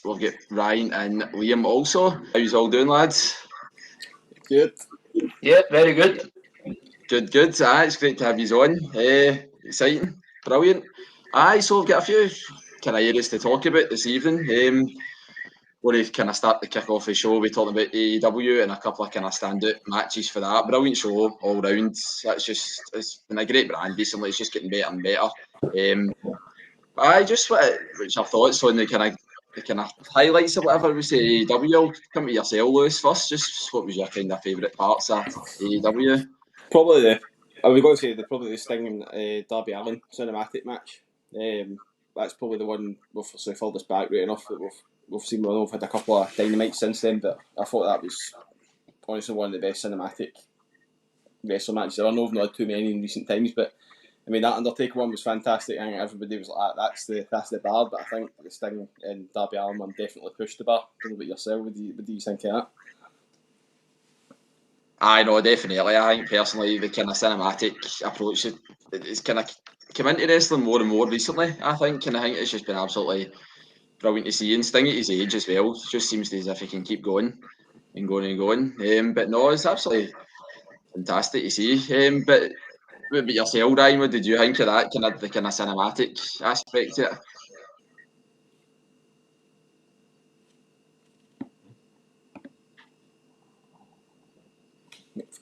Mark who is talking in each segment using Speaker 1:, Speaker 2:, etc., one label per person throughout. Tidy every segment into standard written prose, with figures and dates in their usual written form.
Speaker 1: we've got Ryan and Liam also. How's all doing, lads?
Speaker 2: Good.
Speaker 3: Yeah, very good.
Speaker 1: Good. It's great to have you on. Exciting, brilliant. So we've got a few kind of areas to talk about this evening. Where we kind of start to kick off the show, we talked about AEW and a couple of kind of standout matches for that. Brilliant show all round. It's been a great brand recently. It's just getting better and better. What's your thoughts on the kind of highlights or whatever we say AEW? I'll come to yourself, Lewis, first. Just what was your kind of favourite parts of AEW?
Speaker 2: Probably I was going to say the Sting and Darby Allin cinematic match. That's probably the one we've sort of filled us back right enough that we've seen. We've had a couple of Dynamites since then, but I thought that was honestly one of the best cinematic wrestling matches. I know we've not had too many in recent times, but I mean that Undertaker one was fantastic. I think everybody was like, that's the bar. But I think the Sting and Darby Allin one definitely pushed the bar. I don't know about yourself. What do you think of that?
Speaker 1: I know, definitely. I think personally the kind of cinematic approach it's kind of come into wrestling more and more recently. I think it's just been absolutely brilliant to see, and Sting at his age as well. It just seems as if he can keep going and going and going. But no, it's absolutely fantastic to see. But what about yourself, Ryan? What did you think of that the kind of cinematic aspect of it?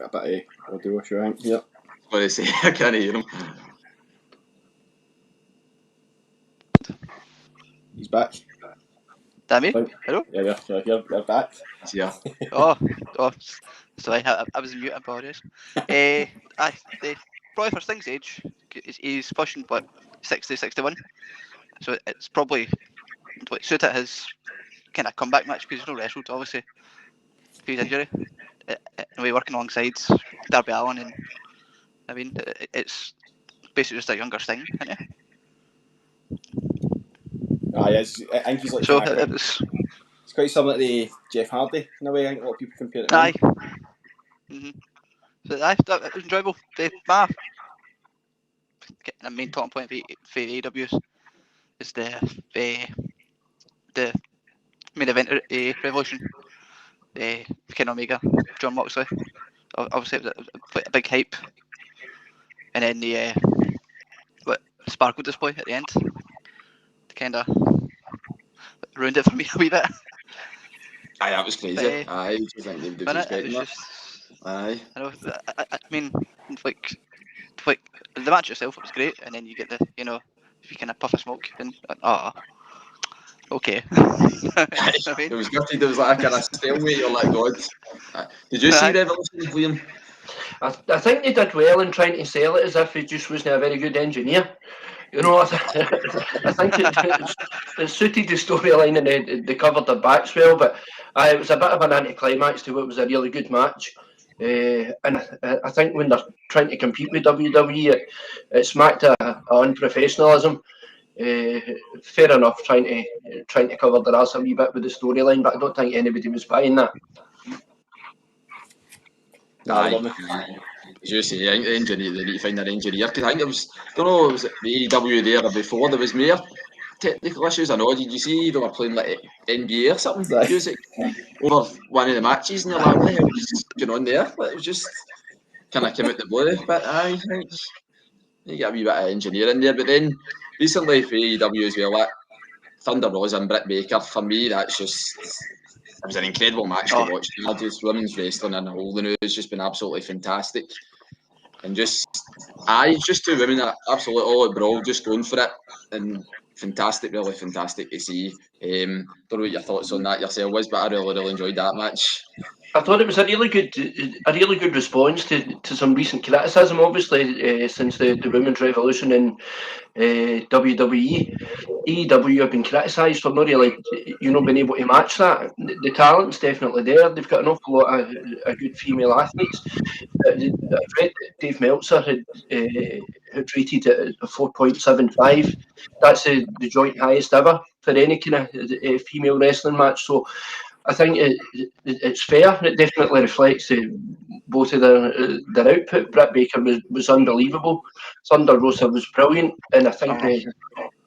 Speaker 2: I've got a bit of audio issue, I think. Yep.
Speaker 1: What do you say? I can't hear him.
Speaker 2: He's back.
Speaker 4: Damn me? Hello?
Speaker 2: Yeah, you're back.
Speaker 1: Yeah.
Speaker 4: oh, sorry, I was in mute, apologies. Probably for Sting's age, he's pushing, 60, 61. So it's probably suited his kind of comeback match because he's not wrestled, obviously, for his injury. And we're working alongside Darby Allin, and I mean, it's basically just a younger Sting, isn't it?
Speaker 2: Yes, I think he's like
Speaker 4: so it's
Speaker 2: quite similar to Jeff Hardy in a way. I think a lot of people compare it.
Speaker 4: Aye. So that was enjoyable. My main talking point for AEW is the main event Revolution. Ken Omega, John Moxley. Obviously, it was a big hype, and then the sparkle display at the end kind of ruined it for me a wee bit.
Speaker 1: Aye, that was crazy. I think they was expecting that. Aye.
Speaker 4: I mean, like the match itself, it was great, and then you get if you kind of puff a smoke, and okay.
Speaker 1: It was gutted. There was like a kind of stalemate. You're like, God. Did you see Revolution, Liam?
Speaker 3: I think they did well in trying to sell it as if he just wasn't a very good engineer. I think it suited the storyline and they covered their backs well, but it was a bit of an anticlimax to what was a really good match. And I think when they're trying to compete with WWE, it smacked of unprofessionalism. Fair enough, trying to cover their ass a wee bit with the storyline, but I don't think anybody was buying that.
Speaker 1: As you say, I think the engineer, they need to find their engineer, because I think there was, was it the AEW there or before, there was more technical issues. I know, did you see they were playing like NBA or something, music over one of the matches, and you're like, what the hell was going on there? It was just kind of came out the blue, but I think you get a wee bit of engineering there. But then recently for AEW as well, like Thunder Rosa and Britt Baker, for me, it was an incredible match to watch. Just women's wrestling and all the news just been absolutely fantastic. And just two women that absolutely all out brawl, just going for it. And fantastic, really fantastic to see. Don't know what your thoughts on that yourself was, but I really enjoyed that match.
Speaker 3: I thought it was a really good response to some recent criticism, obviously, since the Women's Revolution in WWE. AEW have been criticised for not really, being able to match that. The talent's definitely there. They've got an awful lot of good female athletes. I've read that Dave Meltzer had rated it at 4.75. That's the joint highest ever for any kind of female wrestling match. So I think it's fair. It definitely reflects both of their output. Britt Baker was unbelievable. Thunder Rosa was brilliant, and I think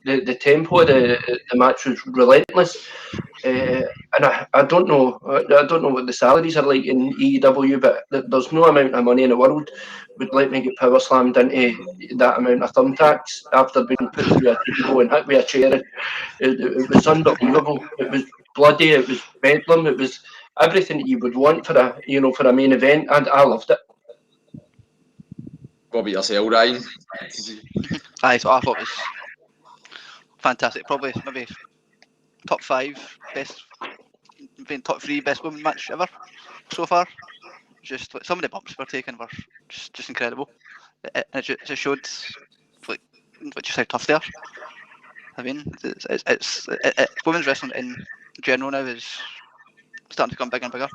Speaker 3: the tempo of the match was relentless. And I don't know what the salaries are like in AEW, but there's no amount of money in the world would let me get power slammed into that amount of thumbtacks after being put through a table and hit with a chair. It was unbelievable. It was bloody. It was bedlam. It was everything that you would want for a main event, and I loved it.
Speaker 1: What about yourself, Ryan?
Speaker 4: I thought it was fantastic. Probably maybe top 5 best, maybe top 3 best women match ever so far. Just some of the bumps we're taking were just incredible. It just showed like just how tough they are. I mean, it's women's wrestling in general now is starting to become bigger and bigger.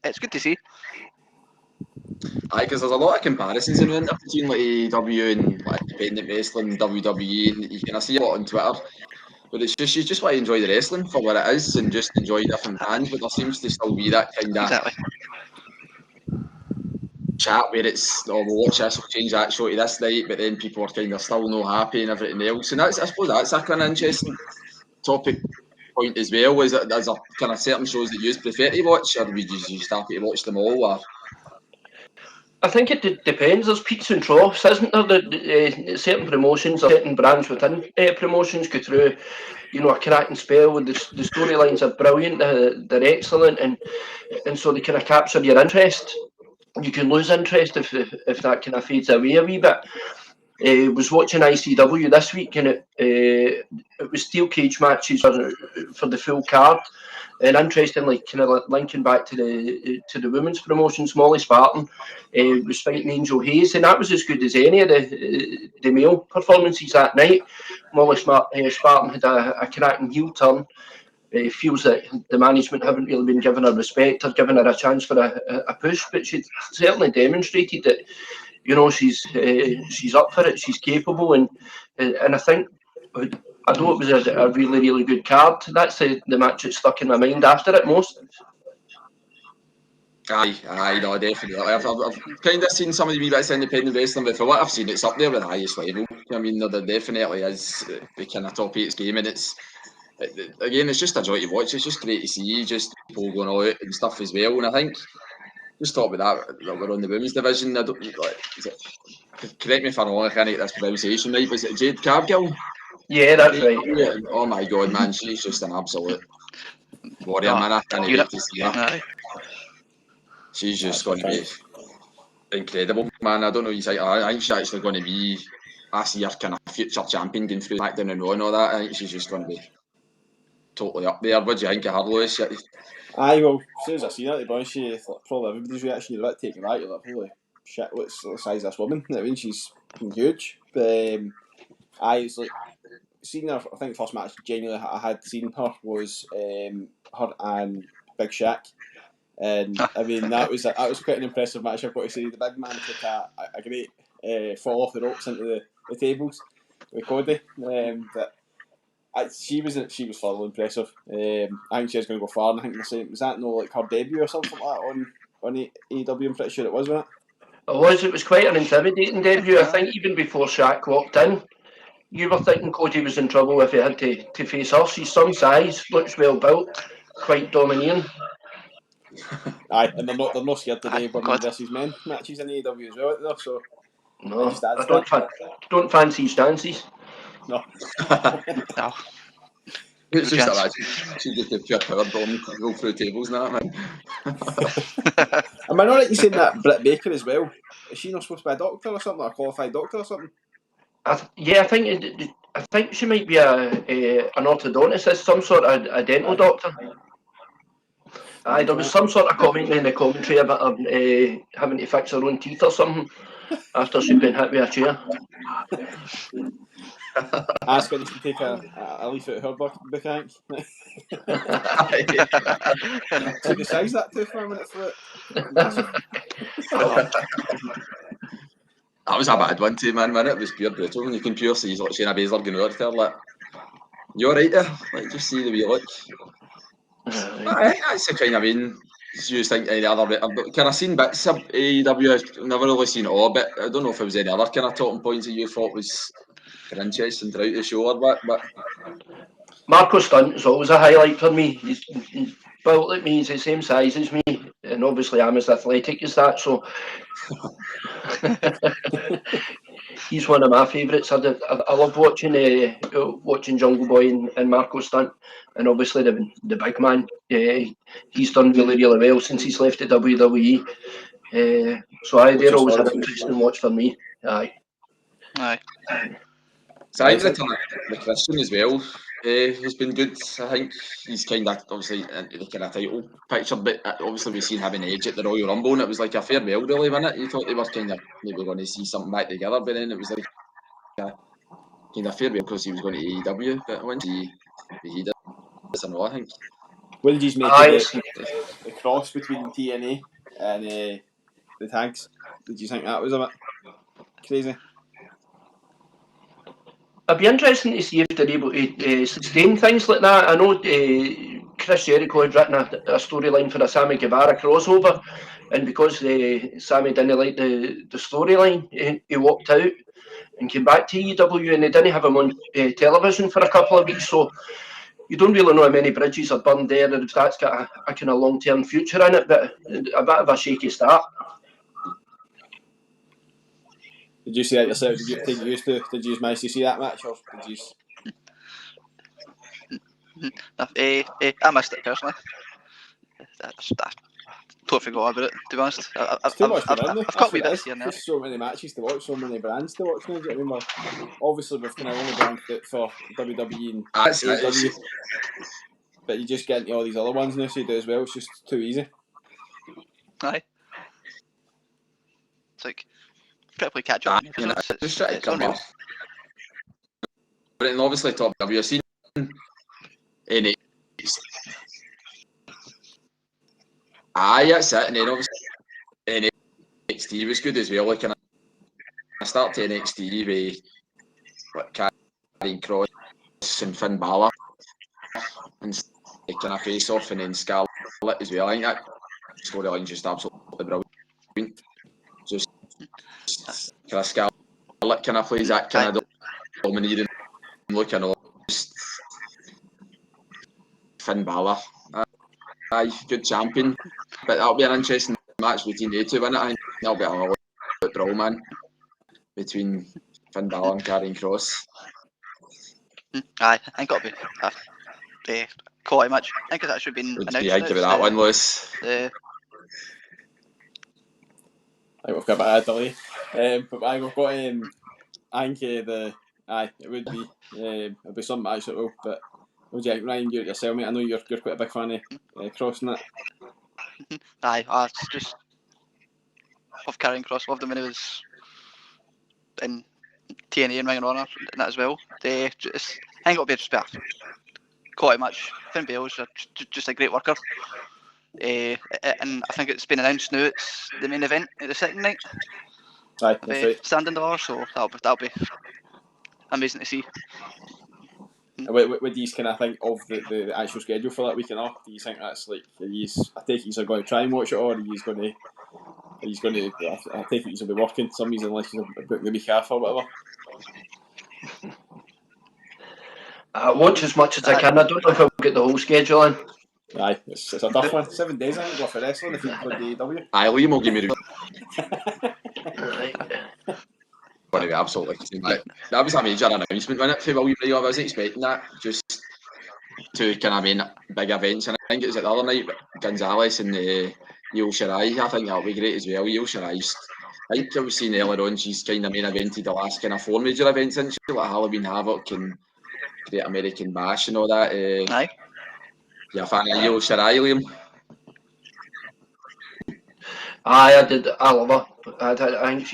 Speaker 4: It's good to see.
Speaker 1: Aye, because there's a lot of comparisons in winter between like AEW and like independent wrestling, WWE, and you can see a lot on Twitter. But it's just you just want to enjoy the wrestling for what it is and just enjoy different bands. But there seems to still be that kind of
Speaker 4: Exactly.
Speaker 1: chat where it's we'll watch this, we'll change that show to this night, but then people are kind of still not happy and everything else. And I suppose that's a kind of interesting topic point as well. Is that there's a kind of certain shows that you prefer to watch, or would you just happy to watch them all? Or
Speaker 3: I think it depends. There's peaks and troughs, isn't there? That certain promotions or certain brands within promotions go through, a cracking spell. The storylines are brilliant. They're excellent, and so they kind of capture your interest. You can lose interest if that kind of fades away a wee bit. Was watching ICW this week, and it was steel cage matches for the full card. And interestingly, kind of linking back to the women's promotions, Molly Spartan was fighting Angel Hayes, and that was as good as any of the male performances that night. Molly Spartan had a cracking heel turn. Feels that the management haven't really been giving her respect or giving her a chance for a push, but she certainly demonstrated that she's up for it, she's capable, and I think. I know it was a really, really good card. That's the match that stuck in my mind after it most.
Speaker 1: Aye, no, definitely. I've kind of seen some of the wee bits of independent wrestling, but for what I've seen, it's up there with the highest level. I mean, there definitely is the kind of top 8's game, and again, it's just a joy to watch. It's just great to see just people going all out and stuff as well. And I think just talk about that we're on the women's division. I don't correct me if I'm wrong. I can't get this pronunciation right. Was it Jade Cargill?
Speaker 3: Yeah, that's right.
Speaker 1: Oh my god, man, she's just an absolute warrior, man. I can't wait to see her.
Speaker 4: Aye.
Speaker 1: She's just going to be incredible, man. I don't know. I think she's actually going to be. I see her kind of future champion going through SmackDown and Raw and all that. I think she's just going to be totally up there. What do you think of her, Lewis?
Speaker 2: Aye, well, as soon as I seen her, to be honest, probably everybody's reaction, you're a bit taken back. You're like, holy shit, what's the size of this woman? I mean, she's huge. But aye, it's like seeing her. I think the first match genuinely I had seen her was her and Big Shaq. And I mean that was quite an impressive match. I've got to say, the big man took a great fall off the ropes into the tables with Cody. She was thoroughly impressive. I think she was going to go far. And I think was that no like her debut or something like that on AEW? I'm pretty sure it was, wasn't it?
Speaker 3: It was quite an intimidating debut. I think even before Shaq walked in, you were thinking Cody was in trouble if he had to face her. She's some size, looks well built, quite domineering.
Speaker 2: Aye, and they're not scared to do women versus men matches in AEW as well, there. So
Speaker 3: no, I don't fancy stances.
Speaker 2: No.
Speaker 4: No.
Speaker 1: It's just that she just a pure power bomb go through tables and that, man.
Speaker 2: Am I not right in saying that Britt Baker as well? Is she not supposed to be a doctor or something, a qualified doctor or something?
Speaker 3: I think she might be an orthodontist, some sort of a dental doctor. There was some sort of comment in the commentary about her having to fix her own teeth or something after she'd been hit with a chair.
Speaker 2: Ask her to take a leaf out of her book, I think. So the size that tooth for a minute for it.
Speaker 1: That was a bad one too, man. It was pure brutal. You can pure see like Shayna Baszler going over there, like, you alright there? Like, just see the way you look. I think that's the kind of you just think any other. Kind of seen bits of AEW. I've never really seen it all, but I don't know if there was any other kind of talking points that you thought was interesting throughout the show or what. But
Speaker 3: Marco Stunt is always a highlight for me. He's built like me, he's the same size as me, and obviously I'm as athletic as that, so he's one of my favourites. I love watching Jungle Boy and Marco Stunt, and obviously the big man. He's done really well since he's left the WWE. So they're always an interesting watch for me. Aye.
Speaker 1: So I think the Christian as well has been good. I think he's kind of obviously into the kind of title picture, but obviously we've seen him in Edge at the Royal Rumble, and it was like a farewell, really, wasn't it? You thought they were kind of maybe going to see something back together, but then it was like a kind of farewell because he was going to AEW. But once he did, I don't know. I think.
Speaker 2: What did you make of the cross between TNA and the tags? Did you think that was a bit crazy?
Speaker 3: It'd be interesting to see if they're able to sustain things like that. I know Chris Jericho had written a storyline for a Sammy Guevara crossover, and because Sammy didn't like the storyline, he walked out and came back to EW, and they didn't have him on television for a couple of weeks. So you don't really know how many bridges are burned there, and if that's got a kind of long-term future in it, but a bit of a shaky start.
Speaker 2: Did you see that yourself? Did you manage to see that match, or did you?
Speaker 4: I missed it personally. I totally forgot about it, to be honest.
Speaker 2: It's too much to win.
Speaker 4: I've got a wee bit here now.
Speaker 2: There's so many matches to watch, so many brands to watch now. Do you know what I mean? Obviously, we've kind of only gone for WWE and AEW, but you just get into all these other ones now, so you do as well. It's just too easy.
Speaker 4: Aye. It's like probably catch up.
Speaker 1: Just try to come up. But then obviously top W, I've seen NXT. Aye, that's it. And then obviously NXT was good as well. Like, I started NXT with Karrion Kross and Finn Balor and kind of face off, and then Scarlett as well. I think that storyline just absolutely brilliant. Just kind of Scarlett kind of plays that kind of dominating look, and all. Finn Balor, aye, good champion, but that'll be an interesting match between the two, won't it? I think that'll be a little bit brawl, man, between Finn Balor and Karrion Kross.
Speaker 4: Aye, I think it'll be a quality match. I think it's actually been announced.
Speaker 1: Yeah, give it that one, Lewis.
Speaker 2: I think we've got a bit of delay, but we've got. I think it would be it'll be some match that will. But would you, Ryan, you yourself, mate? I know you're quite a big fan of Crossing it.
Speaker 4: Aye, I just love Karrion Kross. Loved him when he was in TNA and Ring of Honor and that as well. I think it'll be just a quality match. Finn Balor's just a great worker. And I think it's been announced now it's the main event at the second night.
Speaker 2: Aye, that's right.
Speaker 4: Standing door, so that'll be amazing to see.
Speaker 2: What do you kind of think of the actual schedule for that weekend off? Do you think that's like I take it he's going to try and watch it, or he's going to? I take it he's going to be working some reason, unless he's booked the week off or whatever.
Speaker 3: I watch as much as I can. I don't know if I'll get the whole schedule in.
Speaker 2: Aye, it's a tough one. 7 days, I think, go for wrestling if you play AEW.
Speaker 1: Aye, Liam will give me going to be absolutely keen. But that was a major announcement, wasn't it, for William Ray? I was expecting that, just two kind of main big events, and I think it was the other night, Gonzalez and Io Shirai. I think that'll be great as well. Io Shirai, I think I was seeing earlier on, she's kind of main evented the last kind of 4 major events, isn't she? Like Halloween Havoc and Great American Bash and all that.
Speaker 4: Aye.
Speaker 1: You're a fan of Io Shirai, Liam?
Speaker 3: Aye, I did. I love her. I think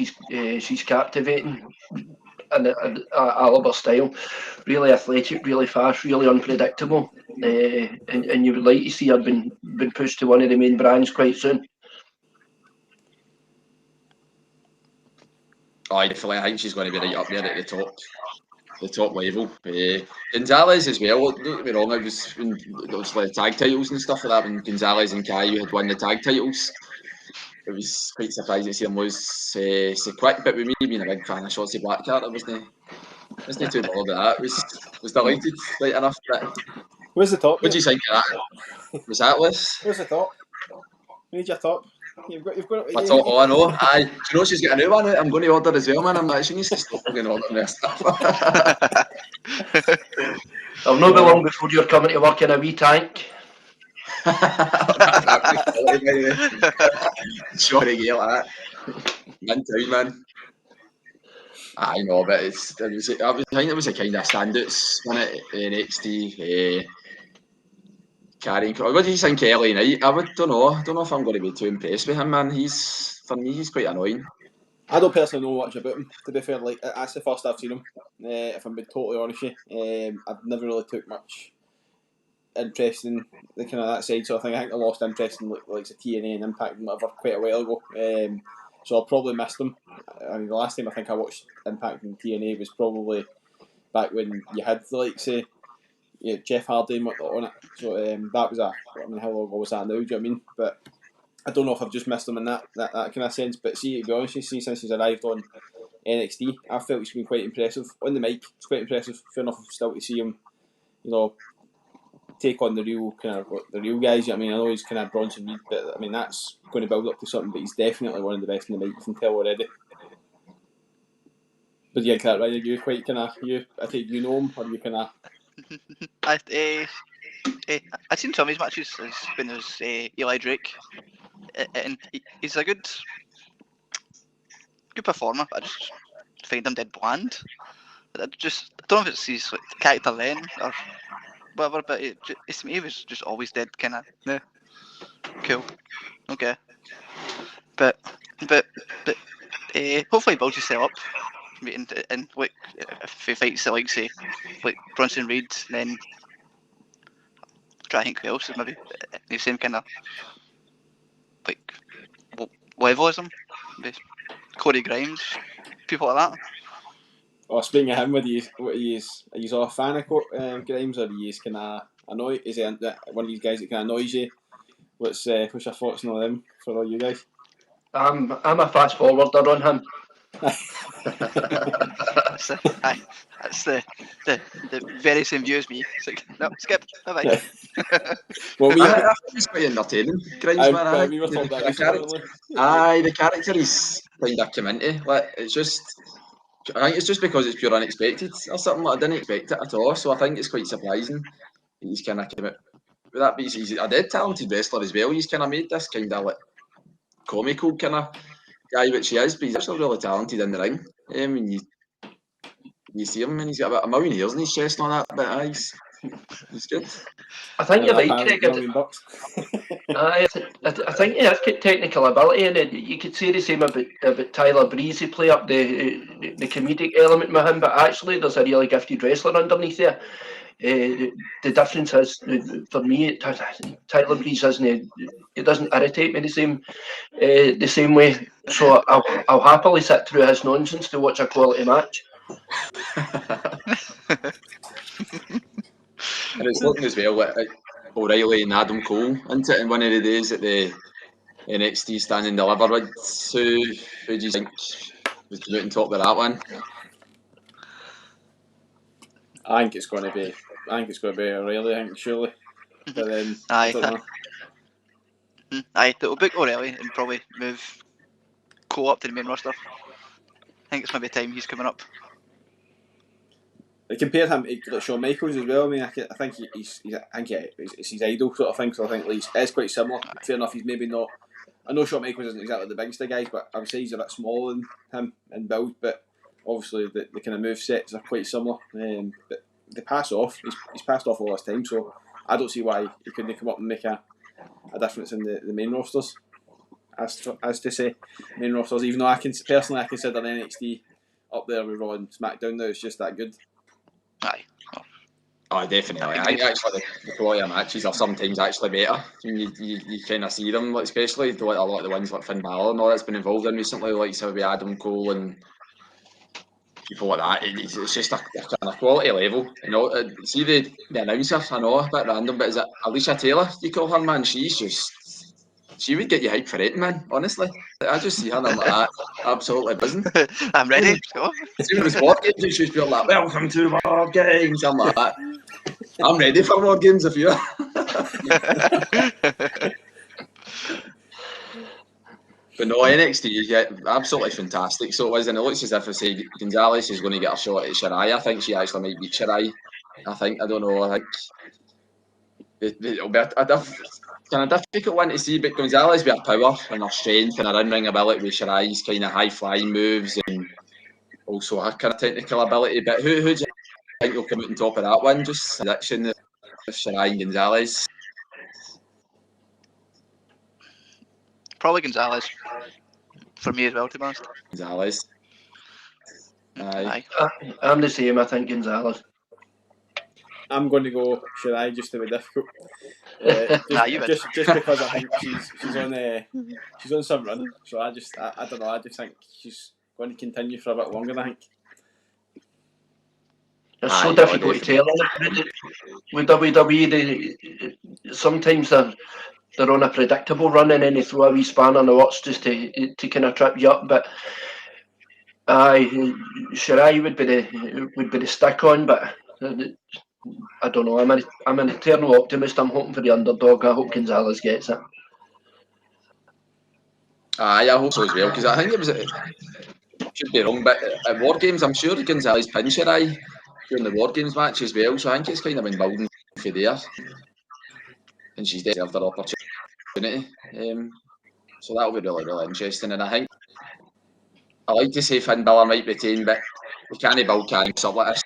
Speaker 3: she's captivating, and I love her style. Really athletic, really fast, really unpredictable. And you would like to see her been pushed to one of the main brands quite soon.
Speaker 1: Oh, definitely. I think she's going to be right up there at the top level. Gonzalez as well. Don't get me wrong. I was when those like tag titles and stuff like that. When Gonzalez and Caillou had won the tag titles, it was quite surprising to see him lose so quick. But with me being a big fan of Shotzi Blackheart, I wasn't too bothered about that. was delighted, right enough. But
Speaker 2: Where's the top?
Speaker 1: what do you think of that? Was that Liz?
Speaker 2: Where's the top? We need your top. You've got
Speaker 1: My top, I know. Aye. Do you know she's got a new one out? I'm going to order as well, man. I'm like, she needs to stop going to order her stuff.
Speaker 3: I'll not be long before you're coming to work in a wee tank.
Speaker 1: Sorry, gear like that. In town, man. I know, but I think it was a kind of standouts when it NXT carrying. What do you think, Ellie Knight? Don't know. I don't know if I'm going to be too impressed with him, man. For me, he's quite annoying.
Speaker 2: I don't personally know much about him. To be fair, like that's the first I've seen him. If I'm being totally honest with you, I've never really took much interest in the kind of that side. So I think I lost interest in like a TNA and Impact and whatever quite a while ago. So I'll probably miss them. I mean, the last time I think I watched Impact and TNA was probably back when you had say Jeff Hardy and whatnot on it. So that was how long ago was that now? Do you know what I mean? But I don't know if I've just missed him in that kind of sense. But see, to be honest, since he's arrived on NXT, I felt he's been quite impressive on the mic. It's quite impressive. Fair enough, still to see him, take on the real guys. I mean, I know he's kind of Bronson Reed, but I mean that's going to build up to something. But he's definitely one of the best in the mic. You can tell already. But yeah, Kat, right? You quite kind of I think you know him, or you kind of.
Speaker 4: I've seen some of his matches when there was Eli Drake, and he's a good performer. But I just find him dead bland. I don't know if it's his character then or whatever, but it's me. He was just always dead, kind of. Yeah, cool, okay. But hopefully he builds himself up. And like if he fights like say like Bronson Reed, then try to think who else is maybe the same kind of like level as him. Maybe Corey Grimes, people like that.
Speaker 2: Oh, speaking of him, are you a fan of Grimes, or are you kind of annoyed? Is he one of these guys that kind of annoys you? What's your thoughts on them for all you guys?
Speaker 3: I'm a fast forwarder on him.
Speaker 4: That's the very same view as me. It's like, no, skip, bye bye.
Speaker 2: Well,
Speaker 1: I think he's quite entertaining, Grimes, man.
Speaker 2: We were talking about this
Speaker 1: the character he's kind of come into. Like, it's just, I think it's just because it's pure unexpected or something. Like, I didn't expect it at all, so I think it's quite surprising. He's kind of come out. With that being said, he's a dead talented wrestler as well. He's kind of made this kind of like comical kind of guy, which he is, but he's actually really talented in the ring. And you see him, and he's got about 1 million hairs in his chest and all that, but he's good.
Speaker 3: I think you're right, Craig. I think he has got technical ability, and you could say the same about Tyler Breeze. He play up the comedic element with him, but actually there's a really gifted wrestler underneath there. The difference is, for me, Tyler Breeze it doesn't irritate me the same way. So I'll happily sit through his nonsense to watch a quality match.
Speaker 1: And it's looking as well like O'Reilly and Adam Cole into it in one of the days at the NXT Stand and Deliver. Who do you think was coming out on top of that one?
Speaker 2: I think it's going to be O'Reilly. I think surely, but then I don't know.
Speaker 4: They'll book O'Reilly and probably move Cole up to the main roster. I think it's maybe time he's coming up.
Speaker 2: I compared him to Shawn Michaels as well. I mean, I think it's his idol sort of thing. So I think it's quite similar. Fair enough, he's maybe not. I know Shawn Michaels isn't exactly the biggest of guys, but I would say he's a bit smaller than him in build. But obviously, the kind of move sets are quite similar. But they pass off. He's passed off all this time, so I don't see why he couldn't come up and make a difference in the main rosters. As to say, main rosters. Even though I consider NXT up there with Raw and SmackDown now, it's just that good.
Speaker 4: Aye.
Speaker 1: Oh, definitely. I think actually the quality of matches are sometimes actually better. You kind of see them, especially a lot of the ones like Finn Balor and all that's been involved in recently, like so with Adam Cole and people like that. It's just a kind of quality level. See the announcer, I know, a bit random, but is it Alicia Taylor? You call her, man? She's just She would get you hyped for it, man. Honestly, I just see her and I'm like, that, absolutely buzzing.
Speaker 4: I'm ready. Go.
Speaker 1: See when it was War Games, and she'd be like, "Welcome to War Games." I'm like that. I'm ready for War Games if you are. But no, NXT is absolutely fantastic. So it was, and it looks as if I say Gonzalez is going to get a shot at Shirai. I think she actually might beat Shirai. I don't know. I think it'll be a kind of difficult one to see. But Gonzalez with her power and her strength and her in-ring ability with Shirai's kind of high-flying moves and also her kind of technical ability. But who do you think will come out on top of that one? Just selection of Shirai and Gonzalez.
Speaker 4: Probably Gonzalez. For me as well, to be honest.
Speaker 1: Gonzalez. Aye.
Speaker 3: I'm the same. I think Gonzalez.
Speaker 2: I'm going to go Shirai just to be difficult. Just because I think she's on some run. So I don't know. I just think she's going to continue for a bit longer. I think.
Speaker 3: It's so difficult to tell. With WWE, sometimes they're on a predictable run and then they throw a wee spanner in the works just to kind of trip you up. But Shirai would be the stick on, but I don't know. I'm an eternal optimist. I'm hoping for the underdog. I hope Gonzalez gets it.
Speaker 1: I hope so as well, because I think it should be wrong, but at War Games, I'm sure Gonzalez pinned Shirai during the War Games match as well, so I think it's kind of been building for there. And she's deserved her opportunity. So that'll be really, really interesting. And I think I like to say Finn Balor might retain, but we can't build carrying stuff like this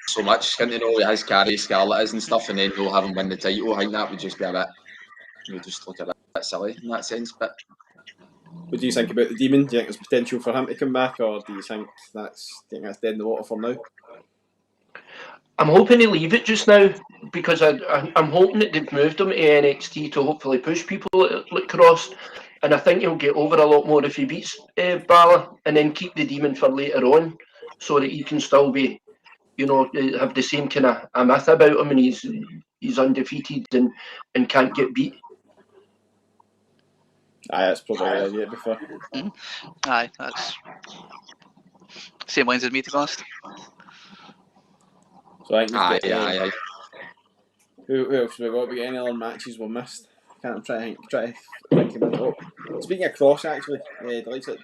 Speaker 1: so much. Can't know his carry Scarlett is and stuff, and then we'll have him win the title. I think that would just be a bit, just look a bit silly in that sense. But
Speaker 2: what do you think about the Demon? Do you think there's potential for him to come back, or do you think that's dead in the water for now?
Speaker 3: I'm hoping to leave it just now because I'm hoping that they've moved him to NXT to hopefully push people at Cross, and I think he'll get over a lot more if he beats Balor, and then keep the Demon for later on, so that he can still be, have the same kind of a myth about him, and he's undefeated and can't get beat.
Speaker 2: Aye, that's probably the idea before.
Speaker 4: Aye, that's same lines as me, to be honest.
Speaker 2: So I think
Speaker 1: aye.
Speaker 2: Who else have we got? We got any other matches we missed? I'm trying to think about it. Speaking of Cross, actually, the likes of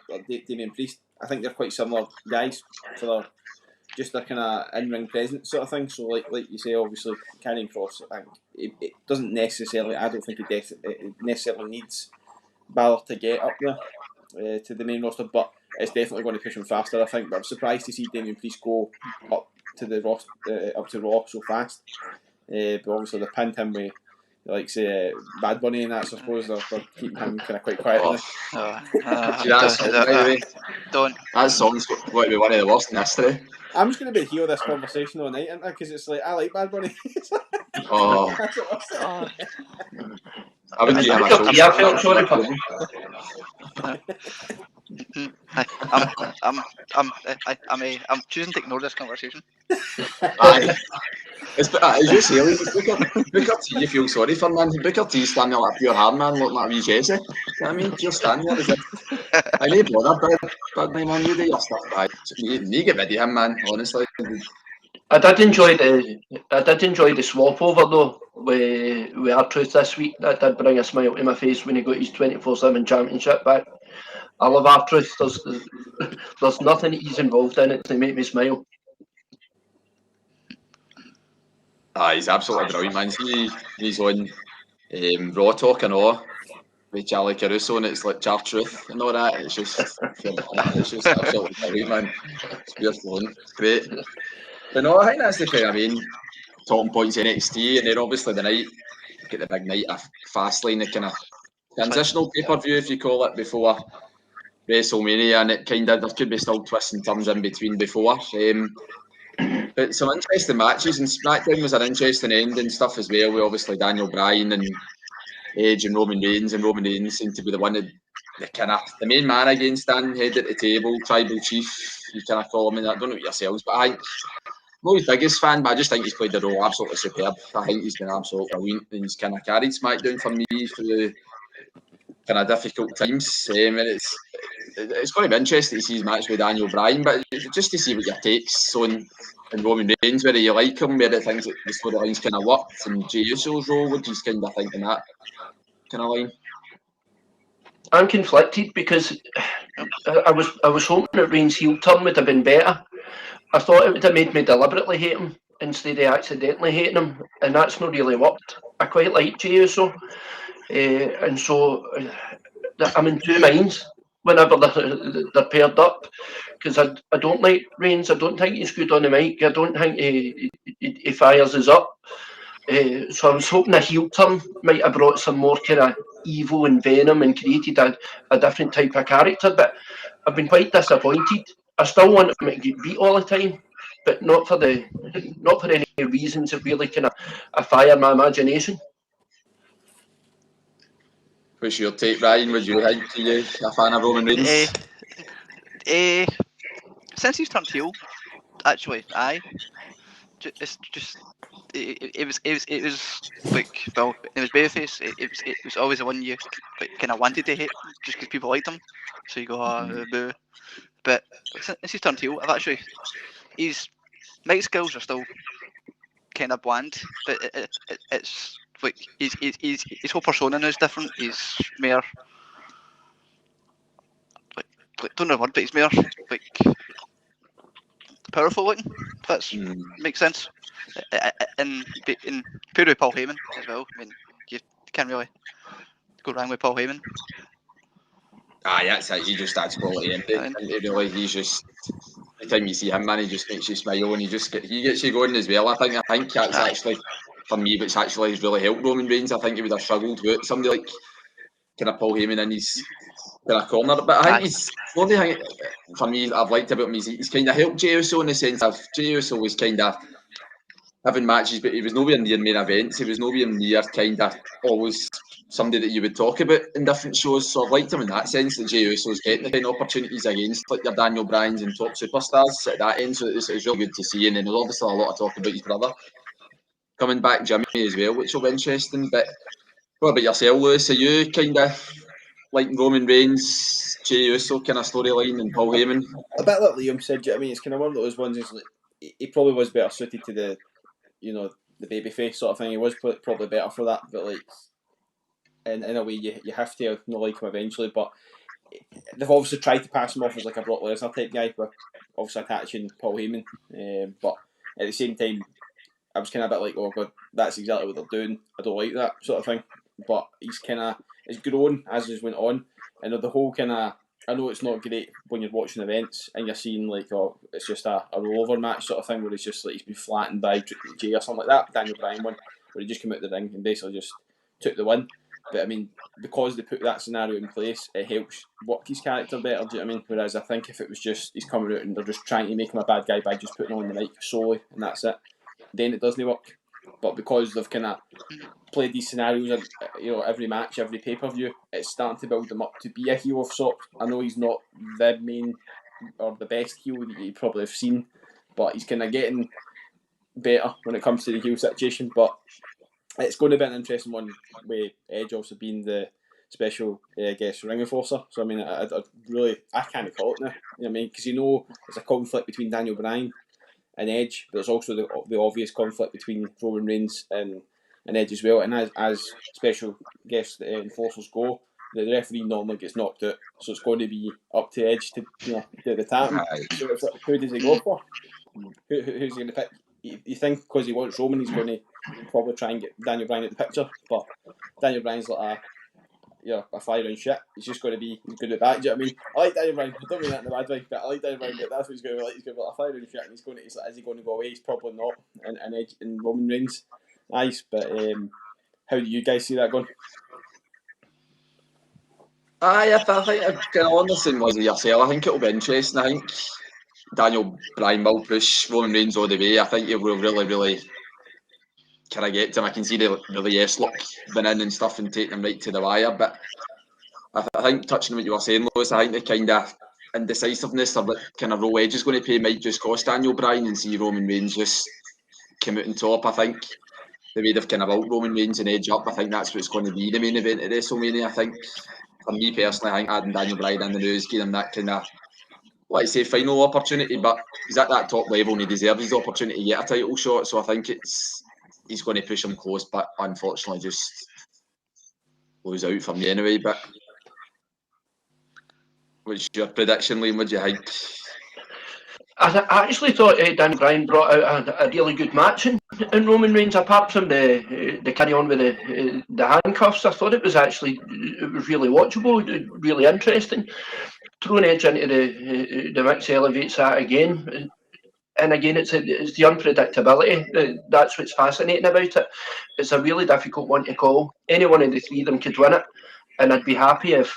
Speaker 2: Damian Priest, I think they're quite similar guys for their kind of in-ring presence sort of thing. So like you say, obviously carrying Cross, I think it doesn't necessarily. I don't think it necessarily needs Balor to get up there to the main roster, but it's definitely going to push him faster, I think. But I'm surprised to see Damian Priest go up to the up to Raw so fast. But obviously they pinned him with, like say, Bad Bunny and that. So I suppose they're keeping him kind of quite quiet.
Speaker 1: See that song, by the way?
Speaker 4: Don't.
Speaker 1: That song's going to be one of the worst in history.
Speaker 2: I'm just going to be here this conversation all night, because it's like I like Bad Bunny.
Speaker 1: Oh. I wouldn't get him a show.
Speaker 3: Yeah, I felt sorry for him.
Speaker 4: I'm choosing to ignore this conversation.
Speaker 1: Aye. It's just silly. Booker T, you feel sorry for, man. Booker T standing there like a pure hard man, looking like a wee Jesse. You know what I mean? Just standing there as if I need bother, but man, you do your stuff, right? You get rid of him, man. Honestly.
Speaker 3: I did enjoy the swap over though with R-Truth this week. That did bring a smile to my face when he got his 24/7 championship back. I love R-Truth. There's nothing he's involved in it to make me smile.
Speaker 1: He's absolutely brilliant, man. He's on Raw Talk and all with Charlie Caruso, and it's like R-Truth and all that. It's just absolutely brilliant, man. It's beautiful. It's great. But no, I think that's the kind of main talking points in NXT, and then obviously the night, get the big night of Fastlane, the kind of transitional pay-per-view, if you call it, before WrestleMania, and it kind of, there could be still twists and turns in between before. But some interesting matches, and SmackDown was an interesting end and stuff as well, with obviously Daniel Bryan and Edge and Roman Reigns seemed to be the one, the main man against Stan, head at the table, tribal chief, you kind of call him, and I don't know what yourselves, but I think, I'm not his biggest fan, but I just think he's played the role absolutely superb. I think he's been absolutely brilliant, and he's kind of carried SmackDown for me through kind of difficult times. And it's going to be interesting to see his match with Daniel Bryan, but just to see what your takes on Roman Reigns, whether you like him, whether things that the storylines kind of worked, and Jey Uso's role, what do you kind of think in that kind of line?
Speaker 3: I'm conflicted because I was hoping that Reigns' heel turn would have been better. I thought it would have made me deliberately hate him instead of accidentally hating him, and that's not really worked. I quite like Jey Uso, and so I'm in two minds whenever they're paired up, because I don't like Reigns. I don't think he's good on the mic. I don't think he fires us up. So I was hoping a heel turn might have brought some more kind of evil and venom and created a different type of character, but I've been quite disappointed. I still want him to get beat all the time, but not for any reasons that really kind of fire my imagination.
Speaker 1: What's your take, Ryan? Would you think? Are you a fan of Roman Reigns?
Speaker 4: Since he's turned heel, actually, it's just it was like, well, it was babyface. It was always the one you kind of wanted to hate just because people liked him. So you go, boo. But since he's turned heel, his mic skills are still kind of bland, but it's like his whole persona now is different. He's more like don't know the word, but he's more like powerful looking. If that makes sense. And paired with Paul Heyman as well. I mean, you can't really go wrong with Paul Heyman.
Speaker 1: That's it. He just adds quality in it. Really, he's just every time you see him, man, he just makes you smile, and he gets you going as well. I think that's actually for me, what's actually has really helped Roman Reigns. I think he would have struggled with somebody like kind of Paul Heyman in his kind of corner, but I think he's the only thing for me I've liked about him is he's kind of helped Jey Uso in the sense of Jey Uso was kind of having matches, but he was nowhere near main events. He was nowhere near kind of always somebody that you would talk about in different shows. So I've liked him in that sense that Jey Uso's getting the kind of opportunities against like your Daniel Bryans and top superstars at that end. So it's really good to see. And then there's obviously a lot of talk about his brother coming back, Jimmy, as well, which will be interesting. But what about yourself, Lewis? Are you kind of like Roman Reigns, Jey Uso kind of storyline and Paul Heyman?
Speaker 2: A bit like Liam said, I mean, it's kind of one of those ones. Is like he probably was better suited to the babyface sort of thing. He was probably better for that, but like in a way, you have to not like him eventually. But they've obviously tried to pass him off as like a Brock Lesnar type guy, with obviously attaching Paul Heyman. But at the same time, I was kind of a bit like, oh god, that's exactly what they're doing. I don't like that sort of thing. But he's grown as he's went on, and the whole kind of. I know it's not great when you're watching events and you're seeing like, oh, it's just a rollover match sort of thing where he's been flattened by Jey or something like that. Daniel Bryan one where he just came out of the ring and basically just took the win. But I mean, because they put that scenario in place, it helps work his character better. Do you know what I mean? Whereas I think if it was just he's coming out and they're just trying to make him a bad guy by just putting on the mic solely and that's it, then it doesn't work. But because they've kind of played these scenarios, every match, every pay-per-view, it's starting to build him up to be a heel of sorts. I know he's not the main or the best heel that you probably have seen, but he's kind of getting better when it comes to the heel situation. But it's going to be an interesting one with Edge also being the special guest ring enforcer. So I mean, I can't call it now. You know what I mean? Because there's a conflict between Daniel Bryan and Edge, but there's also the obvious conflict between Roman Reigns and Edge as well. And as special guest enforcers go, the referee normally gets knocked out, so it's going to be up to Edge to do the tap. So it's like, who does he go for? Who's he going to pick? You think because he wants Roman, he's going to probably try and get Daniel Bryan at the picture, but Daniel Bryan's like a fire and shit. He's just going to be good at that. Do you know what I mean? I like Daniel Bryan. I don't mean that in a bad way, but I like Daniel Bryan. But that's what he's going to be like. He's going to be like a fire and shit, and he's like, is he going to go away? He's probably not. And Edge and Roman Reigns, nice. But how do you guys see that going?
Speaker 1: I think I'm kind of on the same as yourself. I think it'll be interesting. I think Daniel Bryan will push Roman Reigns all the way. I think he will really, really kind of get to him. I can see the yes look been in and stuff and taking him right to the wire. But I think touching on what you were saying, Lewis, I think the kind of indecisiveness of what kind of role Edge is going to play might just cost Daniel Bryan and see Roman Reigns just come out on top. I think the way they've kind of built Roman Reigns and Edge up, I think that's what's going to be the main event at WrestleMania. I think for me personally, I think adding Daniel Bryan in the news, giving him that kind of, like I say, final opportunity, but he's at that top level and he deserves his opportunity to get a title shot. So I think he's going to push him close, but unfortunately just lose out for me anyway. But what's your prediction, Liam? What do you think?
Speaker 3: I actually thought Dan Bryan brought out a really good match in Roman Reigns, apart from the carry on with the handcuffs. I thought it was really watchable, really interesting. Throwing Edge into the mix elevates that again. And again, it's the unpredictability. That's what's fascinating about it. It's a really difficult one to call. Any one of the three of them could win it, and I'd be happy if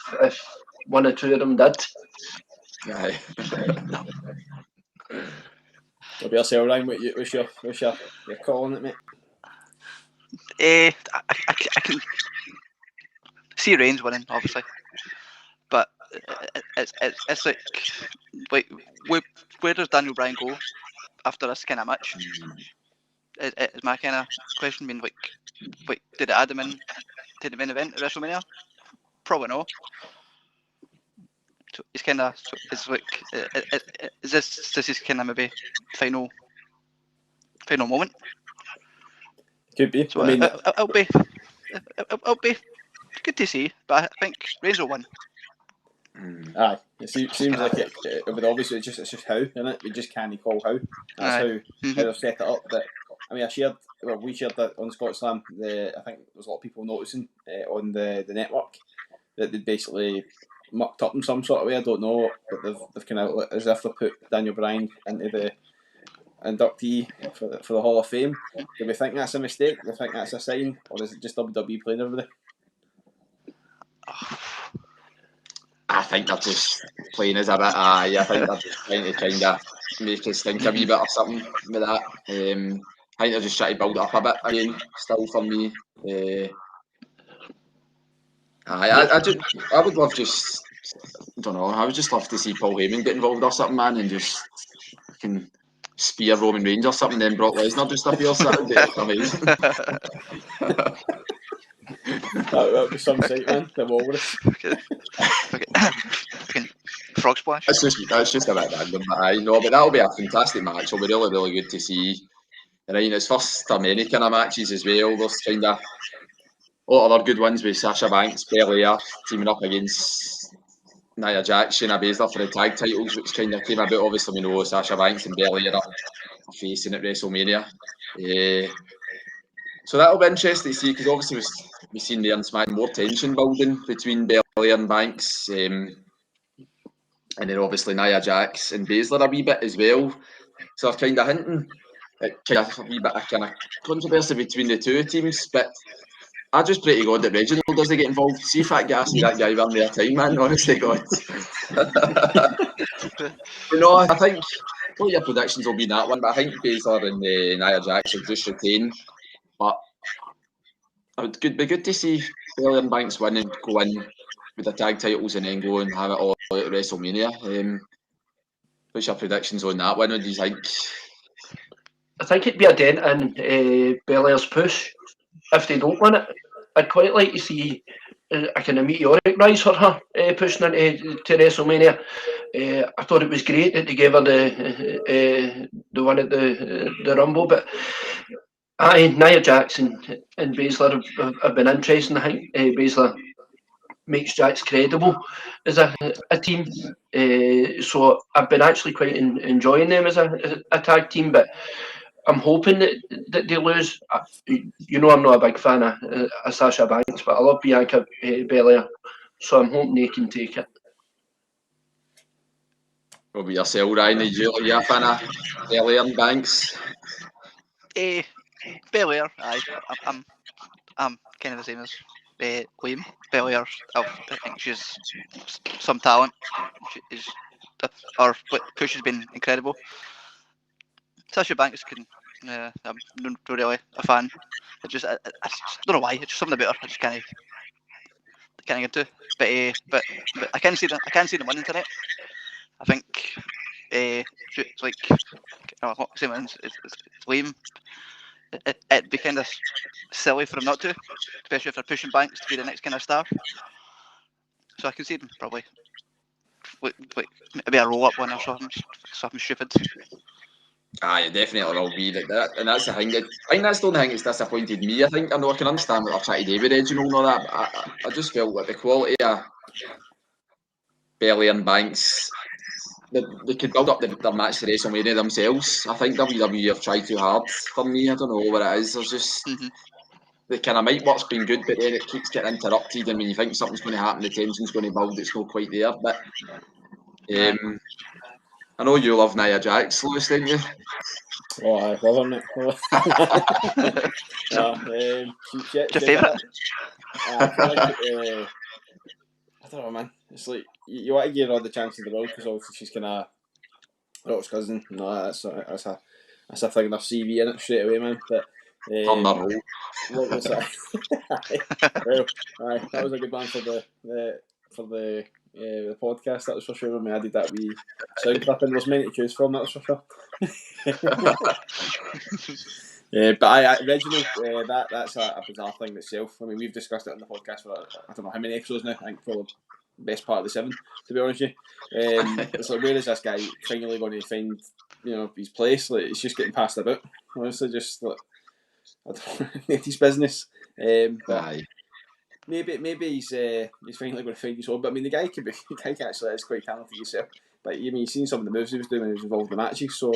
Speaker 3: one or two of them did.
Speaker 1: Aye.
Speaker 2: What about yourself, Ryan? What's your call on it, mate?
Speaker 4: I can see Reigns winning, obviously, but it's like where does Daniel Bryan go after this kind of match? Is my kind of question. Being like did it add him in to the main event at WrestleMania? Probably no. So it's kind of it's like is this is kind of maybe final moment.
Speaker 2: Could be.
Speaker 4: So
Speaker 2: I mean,
Speaker 4: it'll be good to see, but I think Reigns will win.
Speaker 2: aye, it seems like it would obviously it's just how, isn't it? We just can't call how. That's how they've set it up. But I mean, we shared that on Scotslam. I think there's a lot of people noticing on the network that they basically mucked up in some sort of way. I don't know, but they've kind of as if they put Daniel Bryan into the inductee for the Hall of Fame. Do we think that's a mistake? Do we think that's a sign, or is it just WWE playing everybody?
Speaker 1: I think they're just playing as a bit. I think they're just trying to kind of make us think a wee bit or something with that. I think they're just trying to build it up a bit again. Still for me. I would love just. I don't know. I would just love to see Paul Heyman get involved or something, man, and just fucking spear Roman Reigns or something. Then Brock Lesnar just appears. That would be amazing.
Speaker 2: That would be some sight, man. The walrus.
Speaker 4: Frog splash.
Speaker 1: That's just a bit random, but I know. But that'll be a fantastic match. It'll be really, really good to see. Right, it's first of many kind of matches as well. There's kind of a lot of other good ones with Sasha Banks, Belair teaming up against Nia Jax, Shayna Baszler for the tag titles, which kind of came about. Obviously, we know Sasha Banks and Belair are facing at WrestleMania. So that'll be interesting to see, because obviously we've seen there in SmackDown more tension building between Belair and Banks. And then obviously Nia Jax and Baszler a wee bit as well. So they're kind of hinting at kind of a wee bit of kind of controversy between the two teams. But I just pray to God that Reginald doesn't get involved. See if that gassy that guy run their time, man. Honestly, God. No, I think what your predictions will be in that one, but I think Baszler and Nia Jax will just retain. But it would be good to see Belair and Banks win and go in with the tag titles and then go and have it all at WrestleMania. What's your predictions on that one? What do you think?
Speaker 3: I think it'd be a dent in Belair's push if they don't win it. I'd quite like to see a kind of meteoric rise for her pushing into to WrestleMania. I thought it was great that they gave her the one at the Rumble, but Nia Jax and Baszler have been interesting. I think Baszler makes Jax credible as a team, so I've been actually quite enjoying them as a tag team, but I'm hoping that they lose. You know, I'm not a big fan of Sasha Banks, but I love Bianca Belair, so I'm hoping they can take it.
Speaker 1: What about yourself, Ryan? Are you a fan of Belair and Banks?
Speaker 4: Belair, I'm kind of the same as Liam. Belair, I think she's some talent. Her push has been incredible. Sasha Banks I'm not really a fan. I don't know why. It's just something about her. I just can't get into. But I can see them winning tonight. I think it's like same as Liam. It'd be kind of silly for him not to, especially if they're pushing Banks to be the next kind of star. So I can see them probably maybe a roll-up one or something stupid.
Speaker 1: Aye, it definitely will be like that, and that's the thing. I think that's the only thing that's disappointed me. I think I know I can understand what they're trying to do with Reginald and all that, but I just felt like the quality of Belly and Banks, they could build up their match to WrestleMania themselves. I think WWE have tried too hard for me. I don't know what it is. There's just the kind of might work's been good, but then it keeps getting interrupted, and when you think something's going to happen, the tension's going to build. It's not quite there, but. I know you love Nia Jax, Lewis, didn't you?
Speaker 2: Oh, I love her, mate. She's
Speaker 4: your favourite?
Speaker 2: I don't know, man. It's like you want to give her all the chance in the world because obviously she's kind of Rock's cousin. No, that's a thing in her CV in it straight away, man. But what was that? Well, aye, that was a good one for the podcast. That was for sure. When we added that wee sound clipping, there's many to choose from. That was for sure. But Reginald, that's a bizarre thing itself. I mean, we've discussed it on the podcast for I don't know how many episodes now. I think probably the best part of the 7, to be honest with you. It's like, where is this guy finally going to find his place? Like, it's just getting passed about. Honestly, just like I don't know, his business. But maybe he's finally going to find his own. But I mean, the guy actually is quite talented himself. But I mean, you've seen some of the moves he was doing when he was involved in the matches, so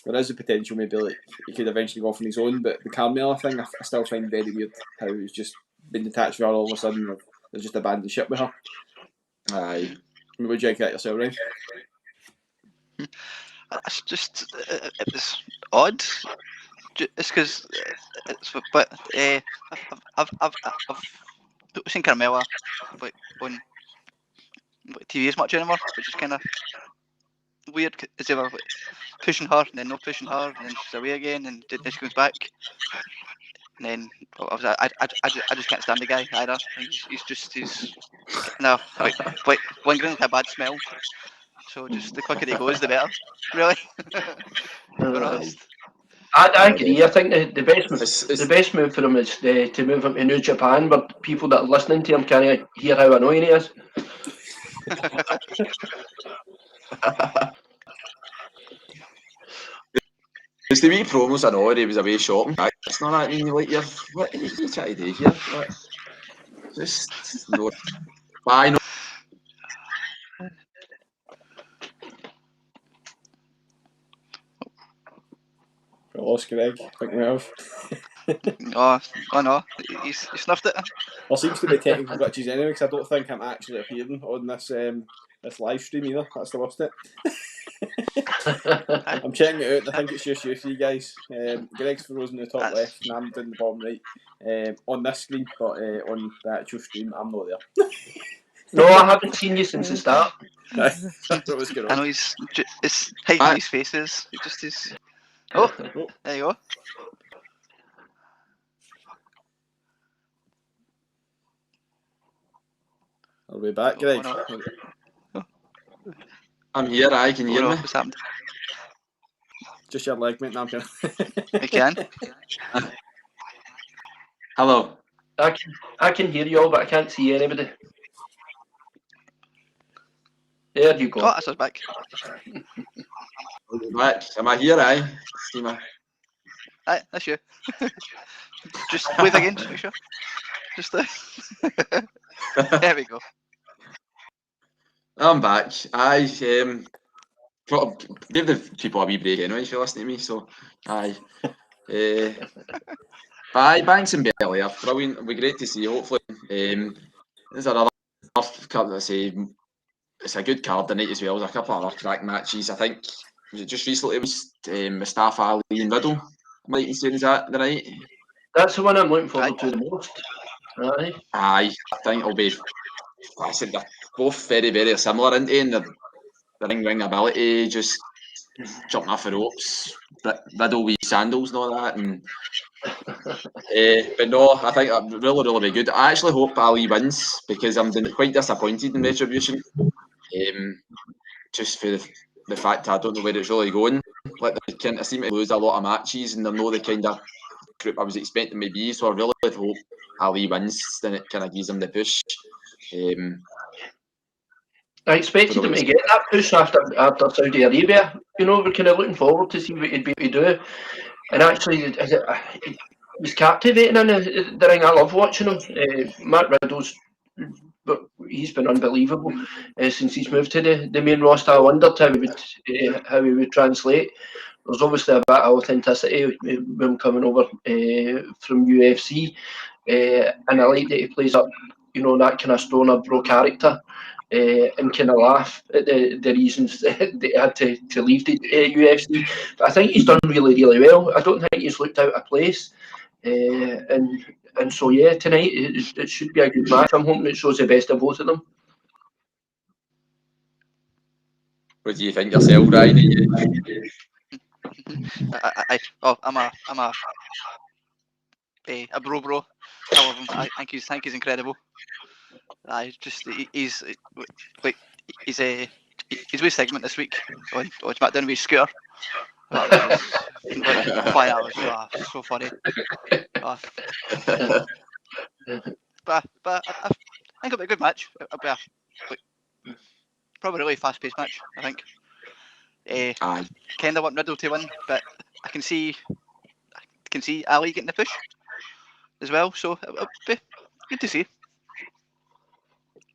Speaker 2: there is a potential maybe like he could eventually go off on his own. But the Carmella thing, I still find very weird how he's just been detached with her all of a sudden. They've just abandoned ship with her.
Speaker 1: Aye.
Speaker 2: I mean, would you like that yourself, Ryan?
Speaker 4: It's just it was odd. It's because I've seen Carmella on TV as much anymore, which is kind of weird. Is ever pushing her and then not pushing her, and then she's away again, and then she comes back. And then I just can't stand the guy either. He's one grin's a bad smell. So just the quicker he goes, the better. Really.
Speaker 3: I agree. I think the best move for him is to move him to New Japan, where people that are listening to him can't hear how annoying he is.
Speaker 1: It's the wee promos I know he was away shopping. It's not that mean like what are you trying to do here? What? Just no. I know.
Speaker 2: We lost Greg. I think we have.
Speaker 4: Oh no, he snuffed it.
Speaker 2: There seems to be technical glitches anyway, because I don't think I'm actually appearing on this live stream either. That's the worst bit. I'm checking it out. I think it's just you three guys. Greg's frozen in the top left, and I'm down the bottom right on this screen, but on the actual stream, I'm not there.
Speaker 3: No, I haven't seen you since the start.
Speaker 2: That's what was going on.
Speaker 4: I know it's hiding these faces. It just is. Oh, there you go.
Speaker 2: Are we back, Greg?
Speaker 4: No.
Speaker 1: I'm here, I can hear me.
Speaker 4: What's happened?
Speaker 2: Just your leg, mate. No, I'm kidding.
Speaker 4: You can.
Speaker 1: Hello.
Speaker 3: I can hear you all, but I can't see anybody. There you go.
Speaker 4: Oh, that's us back.
Speaker 1: Back. Am I here, aye? Steamer.
Speaker 4: Aye, that's you. Just wave again, just make sure. Just there we go.
Speaker 1: I'm back. Aye. Give the people a wee break anyway if you listen to me. So, aye. Aye, Banks and Belly are brilliant. It'll be great to see. Hopefully, there's another card. I say it's a good card tonight as well. There's a couple of other crack matches. I think was it just recently? It was Mustafa Ali and Riddle. Am I right in saying is that the night?
Speaker 3: That's the one I'm looking forward to the most. Aye.
Speaker 1: Aye, I think it'll be. I said they're both very, very similar, aren't they? And the ring ability, just jumping off the ropes, Riddle with sandals and all that. And but no, I think it'll really, really be good. I actually hope Ali wins because I'm quite disappointed in Retribution. Just for the fact that I don't know where it's really going. Like they seem to lose a lot of matches, and they're not the kind of group I was expecting to be. So I really hope Ali wins. Then it kind of gives them the push.
Speaker 3: I expected him to get that push after Saudi Arabia. We're kind of looking forward to see what he'd be able to do. And actually, he's captivating in the ring. I love watching him. Matt Riddle's, but he's been unbelievable since he's moved to the main roster. I wondered how he would translate. There's obviously a bit of authenticity with him coming over from UFC, and I like that he plays up, that kind of stoner bro character. And kind of laugh at the reasons that he had to leave the UFC. But I think he's done really, really well. I don't think he's looked out of place. And so, yeah, tonight it should be a good match. I'm hoping it shows the best of both of them.
Speaker 1: What do you think yourself, Ryan?
Speaker 4: I'm a bro. I love him. I think he's incredible. He's with segment this week on SmackDown with his scooter. That was so funny. But I think it'll be a good match. It'll be probably a really fast-paced match, I think. Kind of want Riddle to win, but I can see Ali getting the push as well, so it'll be good to see.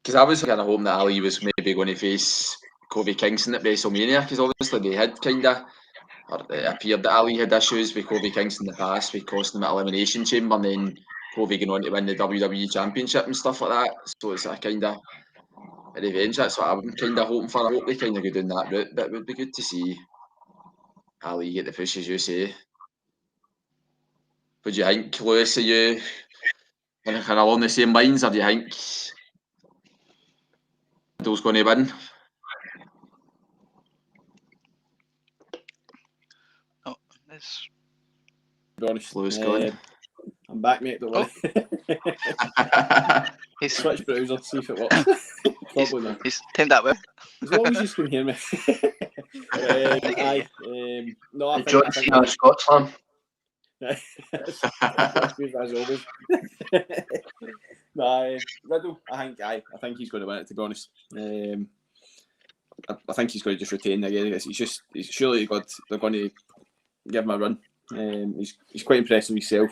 Speaker 1: Because I was kind of hoping that Ali was maybe going to face Kofi Kingston at WrestleMania, because obviously they had it appeared that Ali had issues with Kofi Kingston in the past, with costing him at Elimination Chamber, and then Kofi going on to win the WWE Championship and stuff like that. So it's a kind of a revenge. That's what I'm kind of hoping for. I hope they kind of go down that route, but it would be good to see Ali get the push, as you say. Would you think, Lewis, are you kind of along the same lines, or do you think Riddle's going to win?
Speaker 4: Oh, this.
Speaker 2: To be honest,
Speaker 1: Lewis going.
Speaker 2: I'm back, mate. Don't worry. Switch browser, see if it works. Probably not.
Speaker 4: He's timed that well.
Speaker 2: As long as you can hear me. No, I think
Speaker 3: John Cena Scotslam.
Speaker 2: As always. Riddle, I think he's going to win it, to be honest. I think he's going to just retain again. He's surely they're going to give him a run. He's quite impressive himself